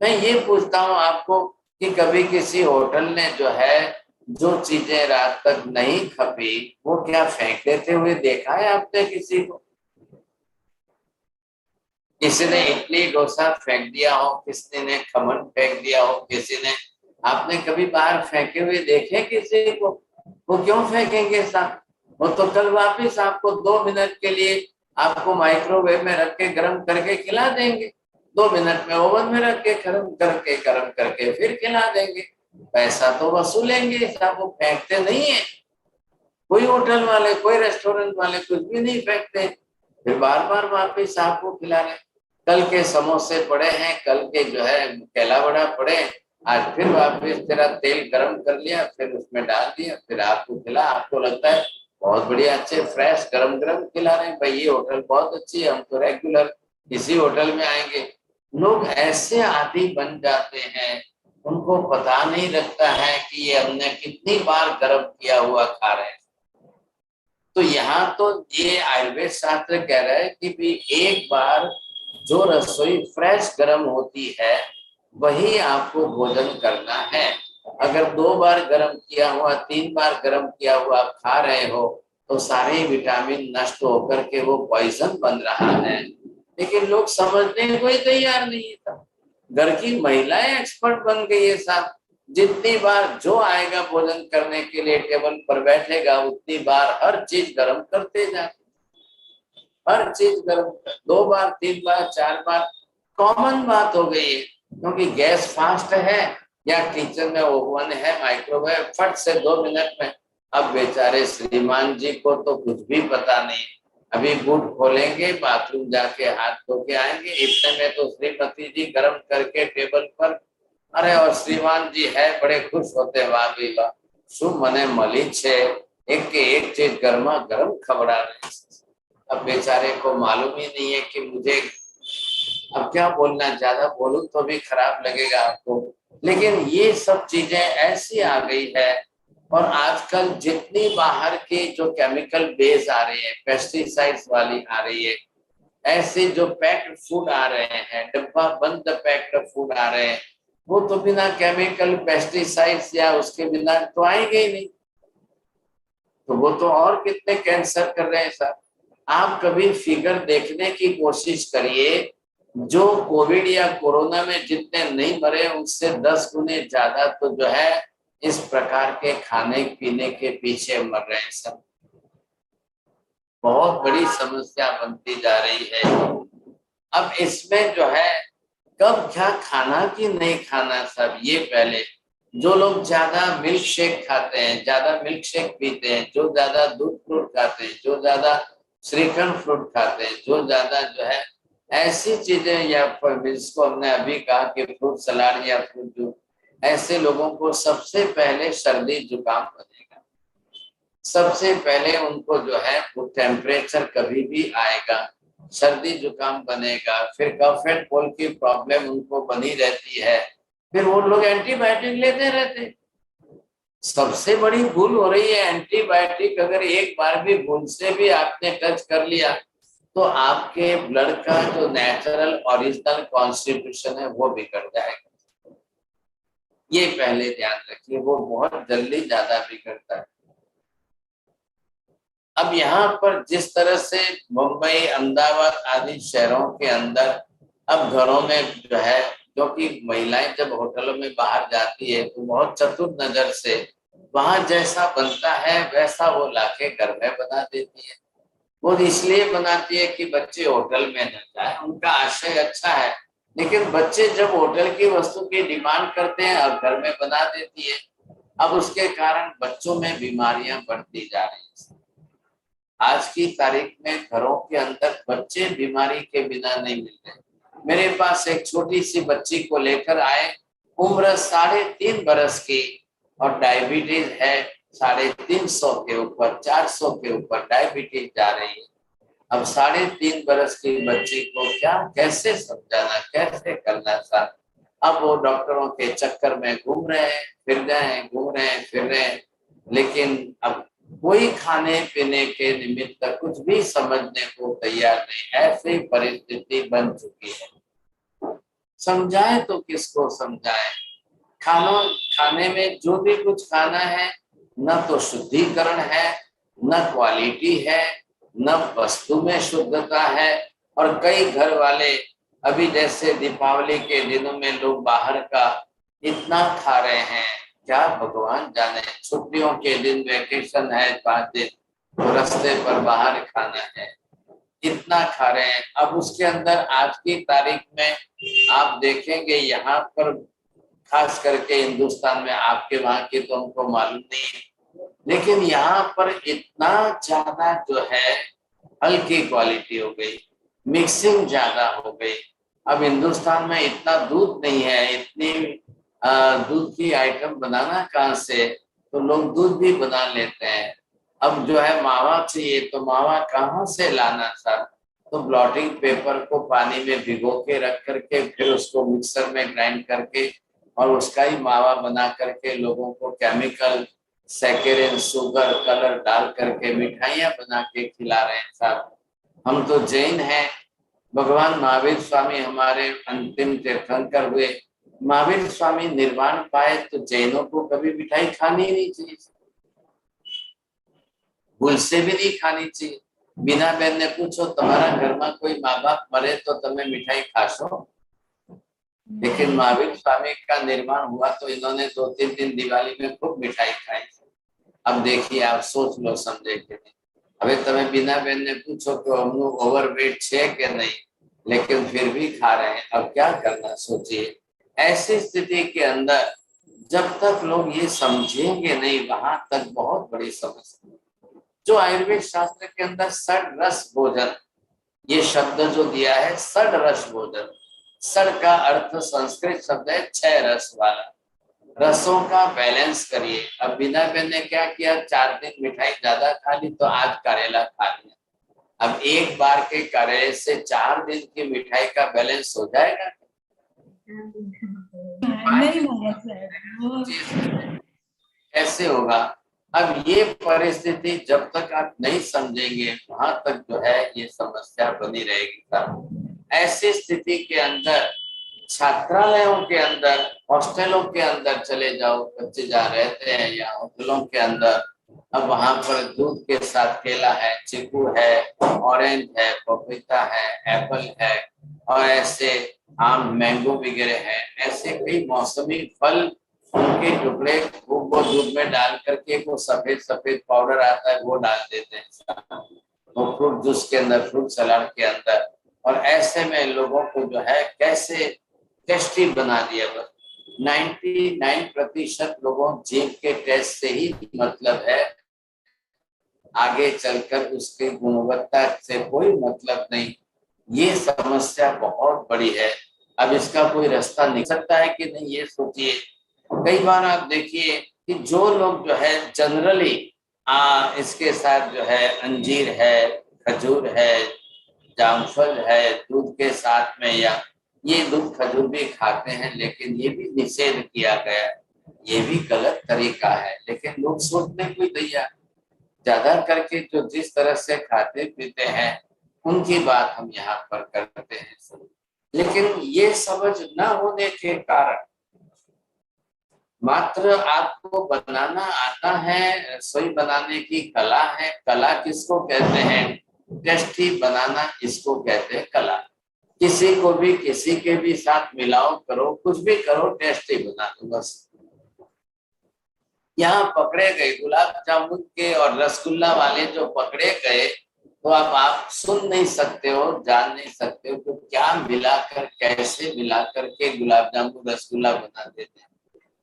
मैं ये पूछता हूँ आपको कि कभी किसी होटल ने जो है जो चीजें रात तक नहीं खपी वो क्या फेंक देते हुए देखा है आपने किसी को? किसी ने इडली डोसा फेंक दिया हो, किसी ने खमन फेंक दिया हो, किसी ने, आपने कभी बाहर फेंके हुए देखे किसी को? वो क्यों फेंकेंगे साहब? वो तो कल वापिस आपको 2 मिनट के लिए आपको माइक्रोवेव में रख के गर्म करके खिला देंगे, 2 मिनट में ओवन में रख के गर्म करके फिर खिला देंगे। पैसा तो वसूलेंगे साहब, वो फेंकते नहीं है। कोई होटल वाले, कोई रेस्टोरेंट वाले कुछ भी नहीं फेंकते, फिर बार बार वापिस आपको खिला रहे। कल के समोसे पड़े हैं, कल के जो है केला बड़ा पड़े, आज फिर वापिस तेरा तेल गरम कर लिया, फिर उसमें डाल दिया, फिर आपको खिला। आपको लगता है बहुत बढ़िया, अच्छे फ्रेश गरम गरम खिला रहे हैं, भाई ये होटल बहुत अच्छी है, हम तो रेगुलर इसी होटल में आएंगे। लोग ऐसे आदी बन जाते हैं, उनको पता नहीं लगता है कि ये हमने कितनी बार गर्म किया हुआ खा रहे हैं। तो यहाँ तो ये आयुर्वेद शास्त्र कह रहा है कि भी एक बार जो रसोई फ्रेश गर्म होती है वही आपको भोजन करना है। अगर 2 बार गर्म किया हुआ, 3 बार गर्म किया हुआ आप खा रहे हो तो सारे विटामिन नष्ट होकर के वो पॉइजन बन रहा है। लेकिन लोग समझने को ही तैयार नहीं था। घर की महिलाएं एक्सपर्ट बन गई है साहब, जितनी बार जो आएगा भोजन करने के लिए टेबल पर बैठेगा उतनी बार हर चीज गर्म करते जाते, हर चीज गर्म, 2 बार 3 बार 4 बार कॉमन बात हो गई है। क्योंकि गैस फास्ट है या किचन में ओवन है, माइक्रोवेव, फट से 2 मिनट में। अब बेचारे श्रीमान जी को तो कुछ भी पता नहीं, अभी बूट खोलेंगे, बाथरूम जाके हाथ धो के आएंगे, इतने में तो श्रीमती जी गर्म करके टेबल पर, अरे और श्रीमान जी है बड़े खुश होते, वाह भी वाह, शू मने मली छे, एक के एक चीज गर्मा गर्म खबरा रहे। अब बेचारे को मालूम ही नहीं है कि मुझे अब क्या बोलना, ज्यादा बोलूं तो भी खराब लगेगा आपको। लेकिन ये सब चीजें ऐसी आ गई है, और आजकल जितनी बाहर की जो केमिकल बेस आ रही है, पेस्टिसाइड्स वाली आ रही है, ऐसे जो पैक्ड फूड आ रहे हैं, डब्बा बंद पैक्ड फूड आ रहे हैं, वो तो बिना केमिकल पेस्टिसाइड्स या उसके बिना तो आएंगे ही नहीं। तो वो तो और कितने कैंसर कर रहे हैं सर। आप कभी फिगर देखने की कोशिश करिए, जो कोविड या कोरोना में जितने नहीं मरे उससे 10 गुने ज्यादा तो जो है इस प्रकार के खाने पीने के पीछे मर रहे हैं सब। बहुत बड़ी समस्या बनती जा रही है। अब इसमें जो है कब क्या खाना कि नहीं खाना सब, ये पहले जो लोग ज्यादा मिल्क शेक खाते हैं, ज्यादा मिल्क शेक पीते हैं, जो ज्यादा दूध फ्रूट खाते हैं, जो ज्यादा श्रीखंड फ्रूट खाते हैं, जो ज्यादा जो है ऐसी चीजें, या जिसको हमने अभी कहा कि फ्रूट सलाद या फ्रूट जूस, ऐसे लोगों को सबसे पहले सर्दी जुकाम बनेगा। सबसे पहले उनको जो है वो टेम्परेचर कभी भी आएगा, सर्दी जुकाम बनेगा, फिर कफ एंड कोल्ड की प्रॉब्लम उनको बनी रहती है, फिर वो लोग एंटीबायोटिक लेते रहते। सबसे बड़ी भूल हो रही है एंटीबायोटिक। अगर एक बार भी भूल से भी आपने टच कर लिया तो आपके ब्लड का जो नेचुरल ओरिजिनल कॉन्स्टिट्यूशन है वो बिगड़ जाएगा। ये पहले ध्यान रखिए, वो बहुत जल्दी ज्यादा बिगड़ता है। अब यहाँ पर जिस तरह से मुंबई, अहमदाबाद आदि शहरों के अंदर अब घरों में जो है, क्योंकि महिलाएं जब होटलों में बाहर जाती है तो बहुत चतुर नजर से वहां जैसा बनता है वैसा वो लाके घर में बना देती है। वो इसलिए बनाती है कि बच्चे होटल में न जाए, उनका आशय अच्छा है, लेकिन बच्चे जब होटल की वस्तु की डिमांड करते हैं और घर में बना देती है, अब उसके कारण बच्चों में बीमारियां बढ़ती जा रही हैं। आज की तारीख में घरों के अंदर बच्चे बीमारी के बिना नहीं मिल रहे। मेरे पास एक छोटी सी बच्ची को लेकर आए, उम्र 3.5 बरस की, और डायबिटीज है 350 के ऊपर, 400 के ऊपर डायबिटीज जा रही है। अब 3.5 बरस की बच्ची को क्या कैसे समझाना, कैसे करना था। अब वो डॉक्टरों के चक्कर में घूम रहे हैं, फिर रहे हैं, घूम रहे हैं, फिर रहे हैं, लेकिन अब कोई खाने पीने के निमित्त कुछ भी समझने को तैयार नहीं। ऐसी परिस्थिति बन चुकी है। समझाए तो किसको समझाए। खाने में जो भी कुछ खाना है, न तो शुद्धिकरण है, न क्वालिटी है, न वस्तु में शुद्धता है। और कई घर वाले अभी जैसे दीपावली के दिनों में लोग बाहर का इतना खा रहे हैं, क्या भगवान जाने। छुट्टियों के दिन, वेकेशन है 5 दिन, तो रास्ते पर बाहर खाना है, इतना खा रहे हैं। अब उसके अंदर आज की तारीख में आप देखेंगे यहाँ पर, खास करके हिंदुस्तान में, आपके वहां की तो हमको मालूम नहीं है, लेकिन यहाँ पर इतना ज्यादा जो है हल्की क्वालिटी हो गई, मिक्सिंग ज्यादा हो गई। अब हिंदुस्तान में इतना दूध नहीं है, इतनी दूध की आइटम बनाना कहाँ से, तो लोग दूध भी बना लेते हैं। अब जो है मावा चाहिए, तो मावा कहाँ से लाना था, तो ब्लॉटिंग पेपर को पानी में भिगो के रख करके फिर उसको मिक्सर में ग्राइंड करके और उसका ही मावा बना करके लोगों को केमिकल, सैकेरिन, शुगर, कलर डाल करके मिठाइयां बना के खिला रहे हैं साहब। हम तो जैन हैं, भगवान महावीर स्वामी हमारे अंतिम तीर्थंकर हुए। महावीर स्वामी निर्वाण पाए तो जैनों को कभी मिठाई खानी ही नहीं चाहिए, भूल से भी नहीं खानी चाहिए। बिना बहन ने पूछो, तुम्हारा घर में कोई माँ बाप मरे तो तुम्हें मिठाई खाशो, लेकिन महावीर स्वामी का निर्माण हुआ तो इन्होंने 2-3 दिन दिवाली में खूब मिठाई खाई। अब देखिए, आप सोच लो, समझे कि नहीं। હવે તમે बिना बहन ने पूछो तो हम लोग ओवरवेट है कि नहीं, लेकिन फिर भी खा रहे हैं। अब क्या करना, सोचिए। ऐसी स्थिति के अंदर जब तक लोग ये समझेंगे नहीं, वहां तक बहुत बड़ी समस्या। जो आयुर्वेद शास्त्र के अंदर षड रस भोजन, ये शब्द जो दिया है, षड रस भोजन, षड का अर्थ संस्कृत शब्द है 6 रस वाला। रसों का बैलेंस करिए। अब बिना बहन ने क्या किया, 4 दिन मिठाई ज्यादा खा ली तो आज करेला खा लिया। अब एक बार के करेले से 4 दिन की मिठाई का बैलेंस हो जाएगा? नहीं महाराज साहब, कैसे होगा? अब ये परिस्थिति जब तक आप नहीं समझेंगे, वहां तक जो है ये समस्या बनी रहेगी। ऐसी स्थिति के अंदर छात्रालयों के अंदर, हॉस्टलों के अंदर चले जाओ, बच्चे जहाँ रहते हैं या होटलों के अंदर, अब वहां पर दूध के साथ केला है, चीकू है, ऑरेंज है, पपीता है, एप्पल है, और ऐसे आम, मैंगो वगैरह है, ऐसे कई मौसमी फल, उनके टुकड़े वो दूध में डाल करके वो सफेद सफेद पाउडर आता है वो डाल देते हैं वो फ्रूट जूस के अंदर, फ्रूट सलाद के अंदर। और ऐसे में लोगों को जो है कैसे टेस्टी बना दिया। बस 99% लोगों जीभ के टेस्ट से ही मतलब है, आगे चलकर उसकी गुणवत्ता से कोई मतलब नहीं। ये समस्या बहुत बड़ी है। अब इसका कोई रास्ता निकल सकता है कि नहीं, ये सोचिए। कई बार आप देखिए कि जो लोग जो है जनरली इसके साथ जो है अंजीर है, खजूर है, जामफल है, दूध के साथ में, या ये दूध खजूर भी खाते हैं, लेकिन ये भी निषेध किया गया। ये भी गलत तरीका है, लेकिन लोग सोचने को तैयार। ज्यादा करके जो जिस तरह से खाते पीते हैं उनकी बात हम यहाँ पर करते हैं, लेकिन ये समझ न होने के कारण मात्र आपको बनाना आता है, रसोई बनाने की कला है। कला किसको कहते हैं? टेस्टी बनाना इसको कहते हैं कला। किसी को भी किसी के भी साथ मिलाओ, करो कुछ भी करो, टेस्टी बना दो बस। यहाँ पकड़े गए गुलाब जामुन के और रसगुल्ला वाले जो पकड़े गए, तो अब आप सुन नहीं सकते हो, जान नहीं सकते हो तो क्या मिलाकर, कैसे मिलाकर के गुलाब जामुन रसगुल्ला बना देते हैं।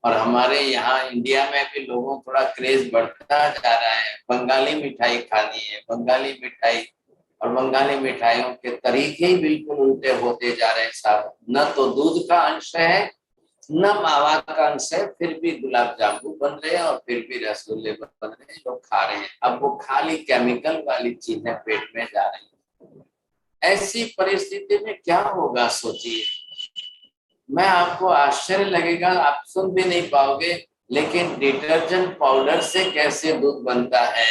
और हमारे यहाँ इंडिया में भी लोगों थोड़ा क्रेज बढ़ता जा रहा है। बंगाली मिठाई खानी है, बंगाली मिठाई, और बंगाली मिठाइयों के तरीके ही बिल्कुल उल्टे होते जा रहे हैं साहब। न तो दूध का अंश है, न मावा का अंश है, फिर भी गुलाब जामुन बन रहे हैं और फिर भी रसगुल्ले बन रहे हैं, लोग खा रहे हैं। अब वो खाली केमिकल वाली चीजें पेट में जा रही हैं। ऐसी परिस्थिति में क्या होगा सोचिए। मैं आपको आश्चर्य लगेगा, आप सुन भी नहीं पाओगे, लेकिन डिटर्जेंट पाउडर से कैसे दूध बनता है,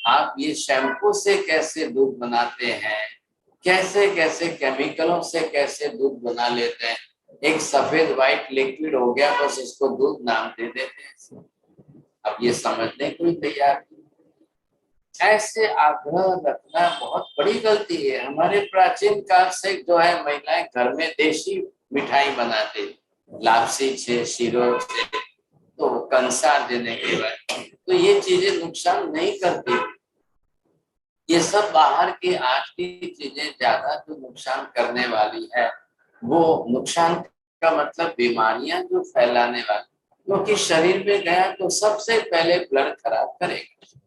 आप ये शैम्पू से कैसे दूध बनाते हैं, कैसे कैसे केमिकलों से कैसे दूध बना लेते हैं। एक सफेद व्हाइट लिक्विड हो गया, बस उसको दूध नाम दे देते हैं। अब ये समझने को ही तैयार नहीं। ऐसे आग्रह रखना बहुत बड़ी गलती है। हमारे प्राचीन काल से जो है महिलाएं घर में देशी मिठाई बनाते, लापसी से, शिरो से, तो कंसार देने के बाद, तो ये चीजें नुकसान नहीं करती। ये सब बाहर की आज की चीजें ज्यादा जो नुकसान करने वाली है, वो नुकसान का मतलब बीमारियां जो फैलाने वाली, क्योंकि शरीर में गया तो सबसे पहले ब्लड खराब करेगा।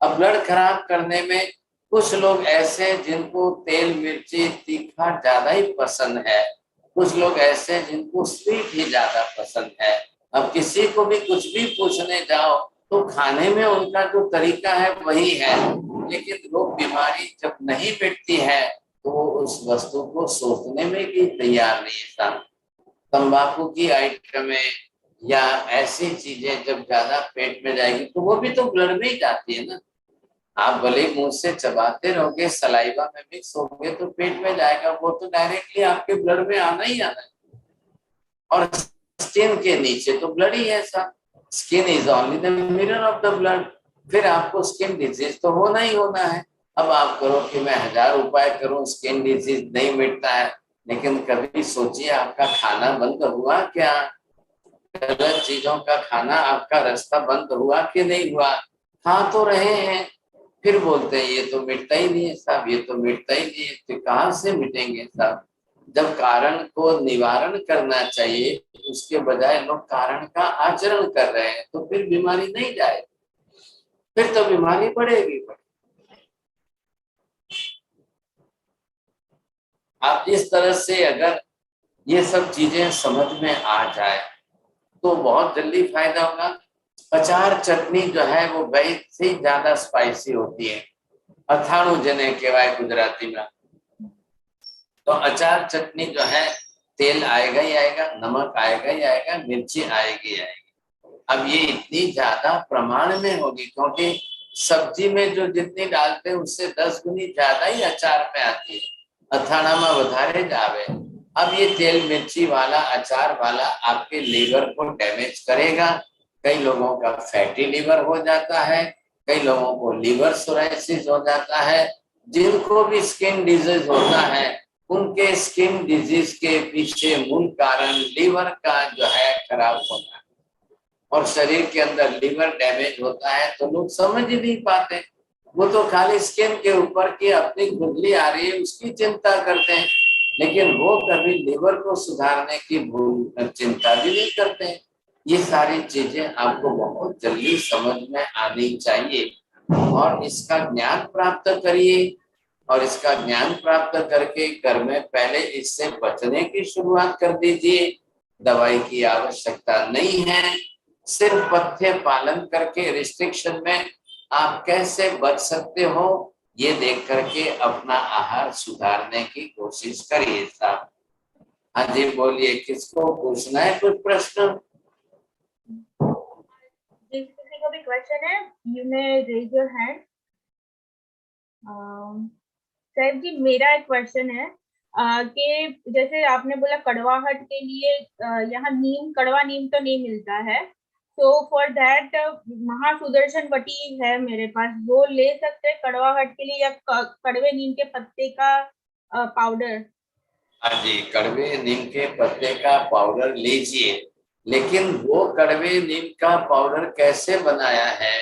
अब ब्लड खराब करने में कुछ लोग ऐसे जिनको तेल मिर्ची तीखा ज्यादा ही पसंद है, कुछ लोग ऐसे जिनको स्वीट ही ज्यादा पसंद है। अब किसी को भी कुछ भी पूछने जाओ तो खाने में उनका जो तरीका है वही है, लेकिन रोग बीमारी जब नहीं मिटती है तो वो उस वस्तु को सोचने में भी तैयार नहीं है। तंबाकू की आइटमें या ऐसी चीजें जब ज्यादा पेट में जाएगी तो वो भी तो ब्लड में ही जाती है ना। आप भले मुंह से चबाते रहोगे, सलाइवा में मिक्स होगे तो पेट में जाएगा, वो तो डायरेक्टली आपके ब्लड में आना ही आना है। और स्किन के नीचे तो ब्लड ही है सा, skin is only the mirror of the blood. फिर आपको स्किन डिजीज तो होना ही होना है। अब आप करो कि मैं 1000 उपाय करूं, स्किन डिजीज नहीं मिटता है, लेकिन कभी सोचिए आपका खाना बंद हुआ क्या? गलत चीजों का खाना आपका रास्ता बंद हुआ कि नहीं हुआ? खा तो रहे हैं, फिर बोलते हैं ये तो मिटता ही नहीं है साहब, ये तो मिटता ही नहीं है। तो कहाँ से मिटेंगे साहब? जब कारण को निवारण करना चाहिए, उसके बजाय लोग कारण का आचरण कर रहे हैं, तो फिर बीमारी नहीं जाए, फिर तो बीमारी बढ़ेगी। आप इस तरह से अगर ये सब चीजें समझ में आ जाए तो बहुत जल्दी फायदा होगा। अचार चटनी जो है वो बहुत से ज्यादा स्पाइसी होती है, અથાણું જેને કહેવાય ગુજરાતીમાં। तो अचार चटनी जो है, तेल आएगा ही आएगा, नमक आएगा ही आएगा, मिर्ची आएगी आएगी। अब ये इतनी ज्यादा प्रमाण में होगी, क्योंकि सब्जी में जो जितनी डालते हैं उससे 10 गुनी ज्यादा ही अचार में आती है। અથાણા में વધારે જ આવે। अब ये तेल मिर्ची वाला अचार वाला आपके लीवर को डैमेज करेगा। कई लोगों का फैटी लीवर हो जाता है, कई लोगों को लीवर सोराइसिस हो जाता है। जिनको भी स्किन डिजीज होता है, उनके स्किन डिजीज के पीछे मूल कारण लीवर का जो है खराब होना है। और शरीर के अंदर लीवर डैमेज होता है तो लोग समझ ही नहीं पाते, वो तो खाली स्किन के ऊपर की अपनी खुजली आ रही है उसकी चिंता करते हैं, लेकिन वो कभी लीवर को सुधारने की चिंता भी नहीं करते हैं। ये सारी चीजें आपको बहुत जल्दी समझ में आनी चाहिए और इसका ज्ञान प्राप्त करिए। और इसका ज्ञान प्राप्त करके घर में पहले इससे बचने की शुरुआत कर दीजिए। दवाई की आवश्यकता नहीं है, सिर्फ पथ्य पालन करके रिस्ट्रिक्शन में आप कैसे बच सकते हो ये देख करके अपना आहार सुधारने की कोशिश करिए साहब। हाँ जी बोलिए, किसको पूछना है कुछ प्रश्न? जिस किसी को भी क्वेश्चन है, you may raise your hand. साहब जी मेरा एक क्वेश्चन है कि जैसे आपने बोला कड़वाहट के लिए यहाँ नीम, कड़वा नीम तो नहीं मिलता है, तो फॉर दैट महासुदर्शन वटी है मेरे पास, वो ले सकते हैं कड़वाहट के लिए, या कड़वे नीम के पत्ते का पाउडर? हाँ जी, कड़वे नीम के पत्ते का पाउडर लीजिए, लेकिन वो कड़वे नीम का पाउडर कैसे बनाया है?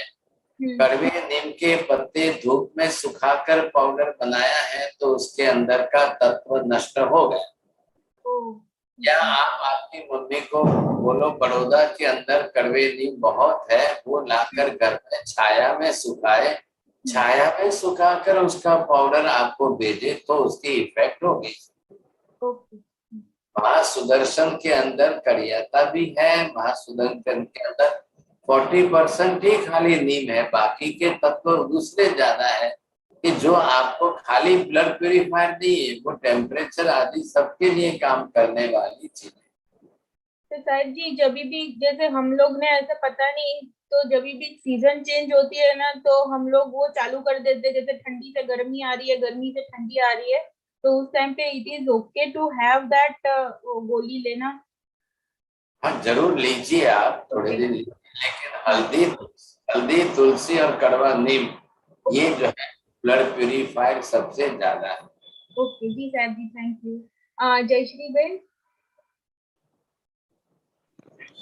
कड़वे नीम के पत्ते धूप में सुखाकर पाउडर बनाया है, तो उसके अंदर का तत्व नष्ट हो गया। या आप आपकी मम्मी को बोलो बड़ौदा के अंदर कड़वे नीम बहुत है, वो लाकर घर में छाया में सुखाए, छाया में सुखाकर उसका पाउडर आपको भेजे, तो उसकी इफेक्ट होगी। महासुदर्शन के अंदर कड़ियाता भी है, महासुदर्शन के अंदर 40% ही खाली नीम है, बाकी के तत्व दूसरे ज्यादा है, कि जो आपको खाली ब्लड प्यूरिफायर नहीं है, वो टेम्परेचर आदि सबके लिए काम करने वाली चीज है। तो साहिब जी, जब भी जैसे हम लोग ने ऐसा पता नहीं, तो जब भी सीजन चेंज होती है ना, तो हम लोग वो चालू कर देते हैं, जैसे ठंडी से गर्मी आ रही है, गर्मी से ठंडी आ रही है, तो उस टाइम पे it is okay to have that गोली लेना? हाँ जरूर लीजिए आप, थोड़े दिन लीजिए, लेकिन हल्दी तुलसी और कड़वा नीम, ये जो है ब्लड प्यूरिफायर सबसे ज्यादा है। ओके जी साहब जी, थैंक यू। जयश्री बेन।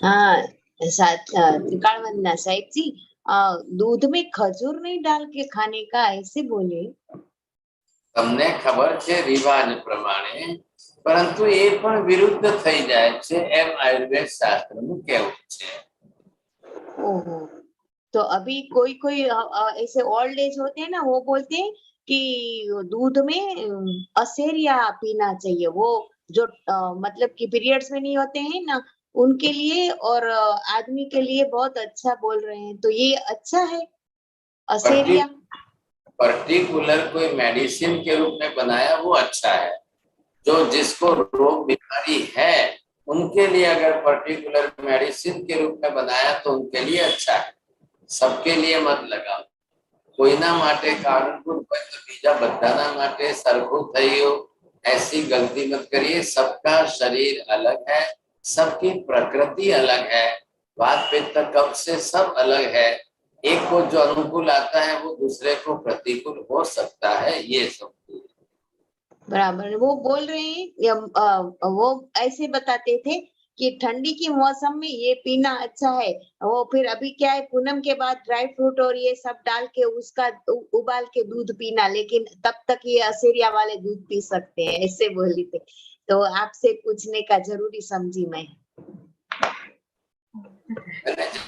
हाँ त्रिकाल वंदना साहिब जी, दूध में खजूर नहीं डाल के खाने का ऐसे बोले। તમને ખબર છે રિવાજ પ્રમાણે, પરંતુ એ પણ વિરુદ્ધ થઈ જાય છે એમ આયુર્વેદ શાસ્ત્રનું કહેવું છે। ओहो, तो अभी कोई कोई ऐसे ओल्ड एज होते हैं ना, वो बोलते हैं कि दूध में असेरिया पीना चाहिए, वो जो मतलब कि पीरियड्स में नहीं होते हैं ना, उनके लिए और आदमी के लिए बहुत अच्छा बोल रहे हैं, तो ये अच्छा है असेरिया? पर्टिकुलर कोई मेडिसिन के रूप में बनाया वो अच्छा है, जो जिसको रोग बीमारी है उनके लिए अगर पर्टिकुलर मेडिसिन के रूप में बनाया तो उनके लिए अच्छा है, सबके लिए मत लगाओ। कोईना माटे कारणपुर હોય તો બીજા બધાના માટે સરખું થયું, ऐसी गलती मत करिए। सबका शरीर अलग है, सबकी प्रकृति अलग है, वात पित्त कफ से सब अलग है, एक को जो अनुकूल आता है वो दूसरे को प्रतिकूल हो सकता है, ये सब बराबर। वो बोल रहे हैं वो ऐसे बताते थे कि ठंडी की मौसम में ये पीना अच्छा है, वो फिर अभी क्या है पूनम के बाद ड्राई फ्रूट और ये सब डाल के उसका उबाल के दूध पीना, लेकिन तब तक ये असेरिया वाले दूध पी सकते हैं, ऐसे बोली थे। तो आपसे पूछने का जरूरी समझी मैं।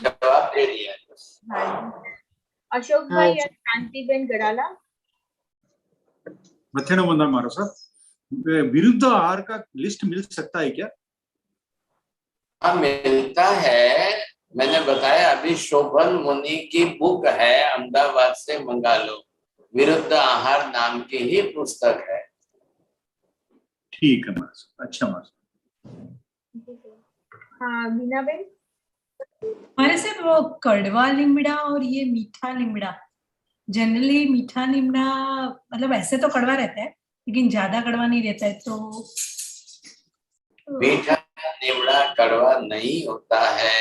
जवाब दे दिया। अशोक भाई या शांतिबेन गड़ाला। मध्याह्न वंदना मारो सर, विरुद्ध आहार का लिस्ट मिल सकता है क्या? हाँ मिलता है, मैंने बताया अभी शोभन मुनि की बुक है, अहमदाबाद से मंगा लो, विरुद्ध आहार नाम की ही पुस्तक है। ठीक है मास, अच्छा मास। हाँ बीना बेन। हमारे से वो कड़वा लिमड़ा और ये मीठा लिमड़ा, जनरली मीठा लिमड़ा मतलब ऐसे तो कड़वा रहता है, लेकिन ज्यादा कड़वा नहीं रहता है, तो मीठा नीमड़ा कड़वा नहीं होता है,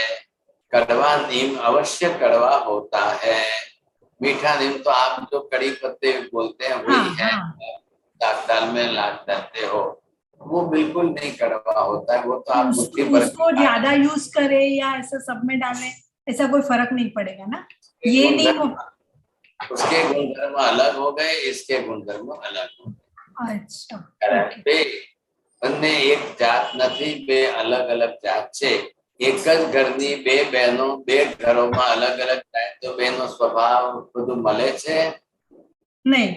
कड़वा नीम अवश्य कड़वा होता है। मीठा नीम तो आप जो कड़ी पत्ते बोलते हैं वही है, दाल दाल में लाद देते हो, वो बिल्कुल नहीं कड़वा होता है, वो तो आप मुट्ठी भर उसको ज्यादा यूज करे या ऐसा सब में डालें, ऐसा कोई फर्क नहीं पड़ेगा ना? ये नहीं हो, उसके गुणधर्म अलग हो गए, इसके गुणधर्म अलग हो गए। अच्छा, બંને એક જાત નથી, બે અલગ અલગ જાત છે। એક જ ઘરની બે બહેનો બે ઘરોમાં अलग अलग જાય તો બેનો સ્વભાવ બધું મળે છે नहीं?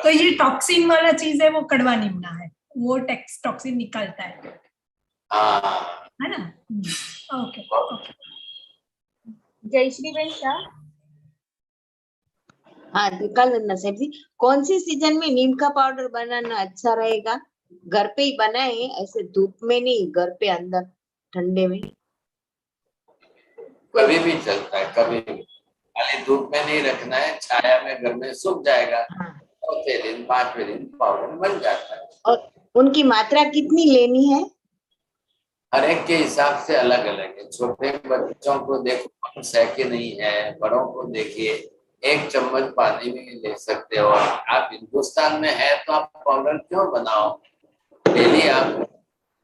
तो ये टॉक्सिन वाला चीज है, वो कड़वा निमना है, वो टॉक्सिन निकालता है ना? ओके। जयश्री बेन शाह। हाँ त्रिकाल वंदना साहब जी, कौन सी सीजन में नीम का पाउडर बनाना अच्छा रहेगा? घर पे ही बनाए, ऐसे धूप में नहीं, घर पे अंदर ठंडे में। कभी भी चलता है, कभी भी, खाली धूप में नहीं रखना है, छाया में घर में सूख जाएगा, चौथे दिन पांचवें दिन पाउडर बन जाता है। उनकी मात्रा कितनी लेनी है? हर एक के हिसाब से अलग अलग है। छोटे बच्चों को देखो पल्स है कि नहीं है, बड़ों को देखिए 1 चम्मच पानी में ले सकते हो। आप हिंदुस्तान में है तो आप पाउडर क्यों बनाओ, डेली आप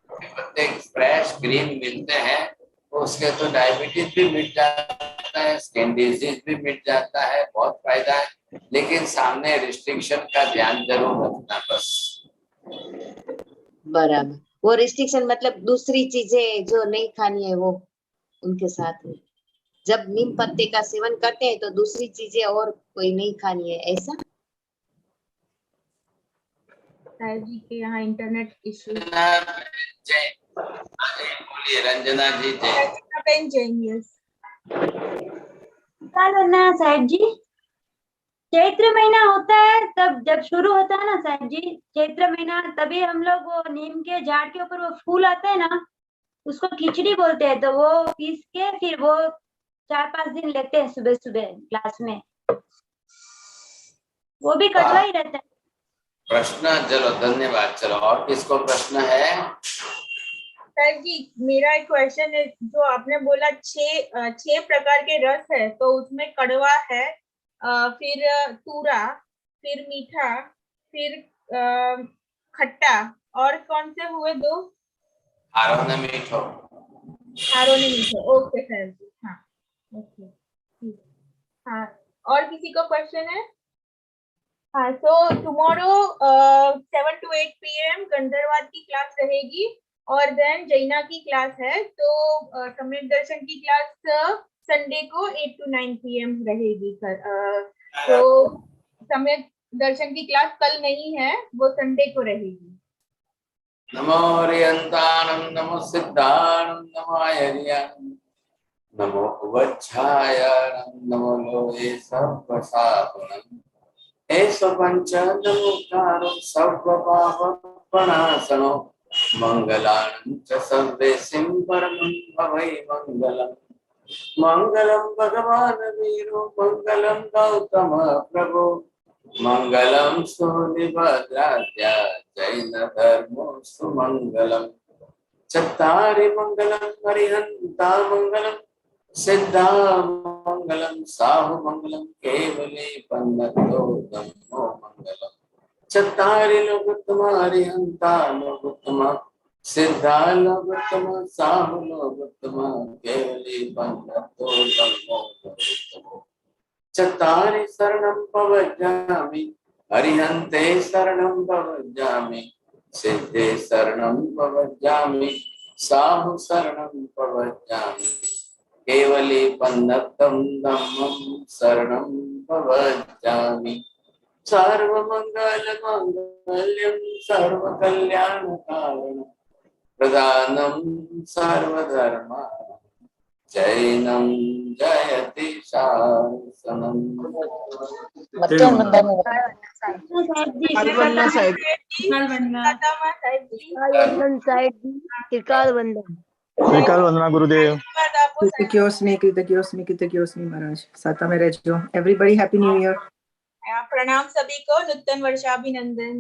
पत्ते फ्रेश ग्रीन मिलते हैं, तो उसके तो डायबिटीज भी मिट जाता है, स्किन डिजीज भी मिट जाता है, बहुत फायदा है। लेकिन सामने रिस्ट्रिक्शन का ध्यान जरूर रखना बस। बराबर। वो रिस्ट्रिक्शन मतलब दूसरी चीजें जो नहीं खानी है वो उनके साथ में, जब नीम पत्ते का सेवन करते हैं तो दूसरी चीजें और कोई नहीं खानी है, ऐसा? साहिब जी के यहाँ इंटरनेट इश्यू। जय बोलिए रंजना जी। जय ना साहिब जी, चैत्र महीना होता है तब जब शुरू होता है ना साहिब जी, चैत्र महीना, तभी हम लोग वो नीम के झाड़ के ऊपर वो फूल आता है ना, उसको खिचड़ी बोलते हैं, तो वो पीस के फिर वो 4-5 दिन लेते हैं सुबह सुबह ग्लास में, वो भी कड़वा ही रहता है। प्रश्न, चलो धन्यवाद। चलो और किसको प्रश्न है? साहिब जी मेरा एक क्वेश्चन है, जो आपने बोला 6 प्रकार के रस है, तो उसमें कड़वा है, फिर तूरा, फिर मीठा, फिर खट्टा, और कौन से हुए 2? हारो ने मीठो। हारो ने मीठो। ओके साहिब जी, हाँ ओके ठीक। हाँ, और किसी को क्वेश्चन है? हाँ, सो टुमारो 7 to 8 PM गंधर्वाद की क्लास रहेगी, और देन जैना की क्लास है, तो सम्यक दर्शन की क्लास संडे को 8 to 9 PM रहेगी। तो सम्यक दर्शन की क्लास कल नहीं है, वो संडे को रहेगी। नमो हरियंतानम, नमो सिद्धानम, नमो आयर्यानम, नमो वच्छायानम, नमो लोहे सर्वसापनम, एष पंचदमुखारो सर्वपापप्रणाशनो, मंगलानं च सर्वेसिं परमं भवै मंगलम्। मंगलम भगवान वीरो, मंगलम गौतम प्रभु, मंगलम सुनिभद्रात्या जैन धर्मो सुमंगलम। चत्तारि मंगलम हरिहंता मंगलम, सिद्धा मंगलम साहु मंगलम, केवले पन्नतो धम्मो मंगलम। चत्तारि लोकोत्तम हरिहंता लोकोत्तम, सिद्धा लोकोत्तम साहु लोकोत्तम, केवली पन्नतो धम्मो लोकोत्तम। चत्तारि शरणं प्रव्रजामि, हरिहन्ते शरणं प्रव्रजामि, सिद्धे शरणं प्रव्रजामि, साहु शरणं प्रव्रजामि, केवली पन्नतं धम्मं शरणं प्रव्रजामि। सर्वमंगल मांगल्यं सर्वकल्याणकारणं, प्रदानं सर्वधर्माणां, जैनं जयति शासनम्। श्रीकाल वंदना गुरुदेव। कृतज्ञोस्मि कृतज्ञोस्मि कृतज्ञोस्मि महाराज, साता में रहजो। Everybody happy new year. प्रणाम सभी को, नूतन वर्षाभिनंदन।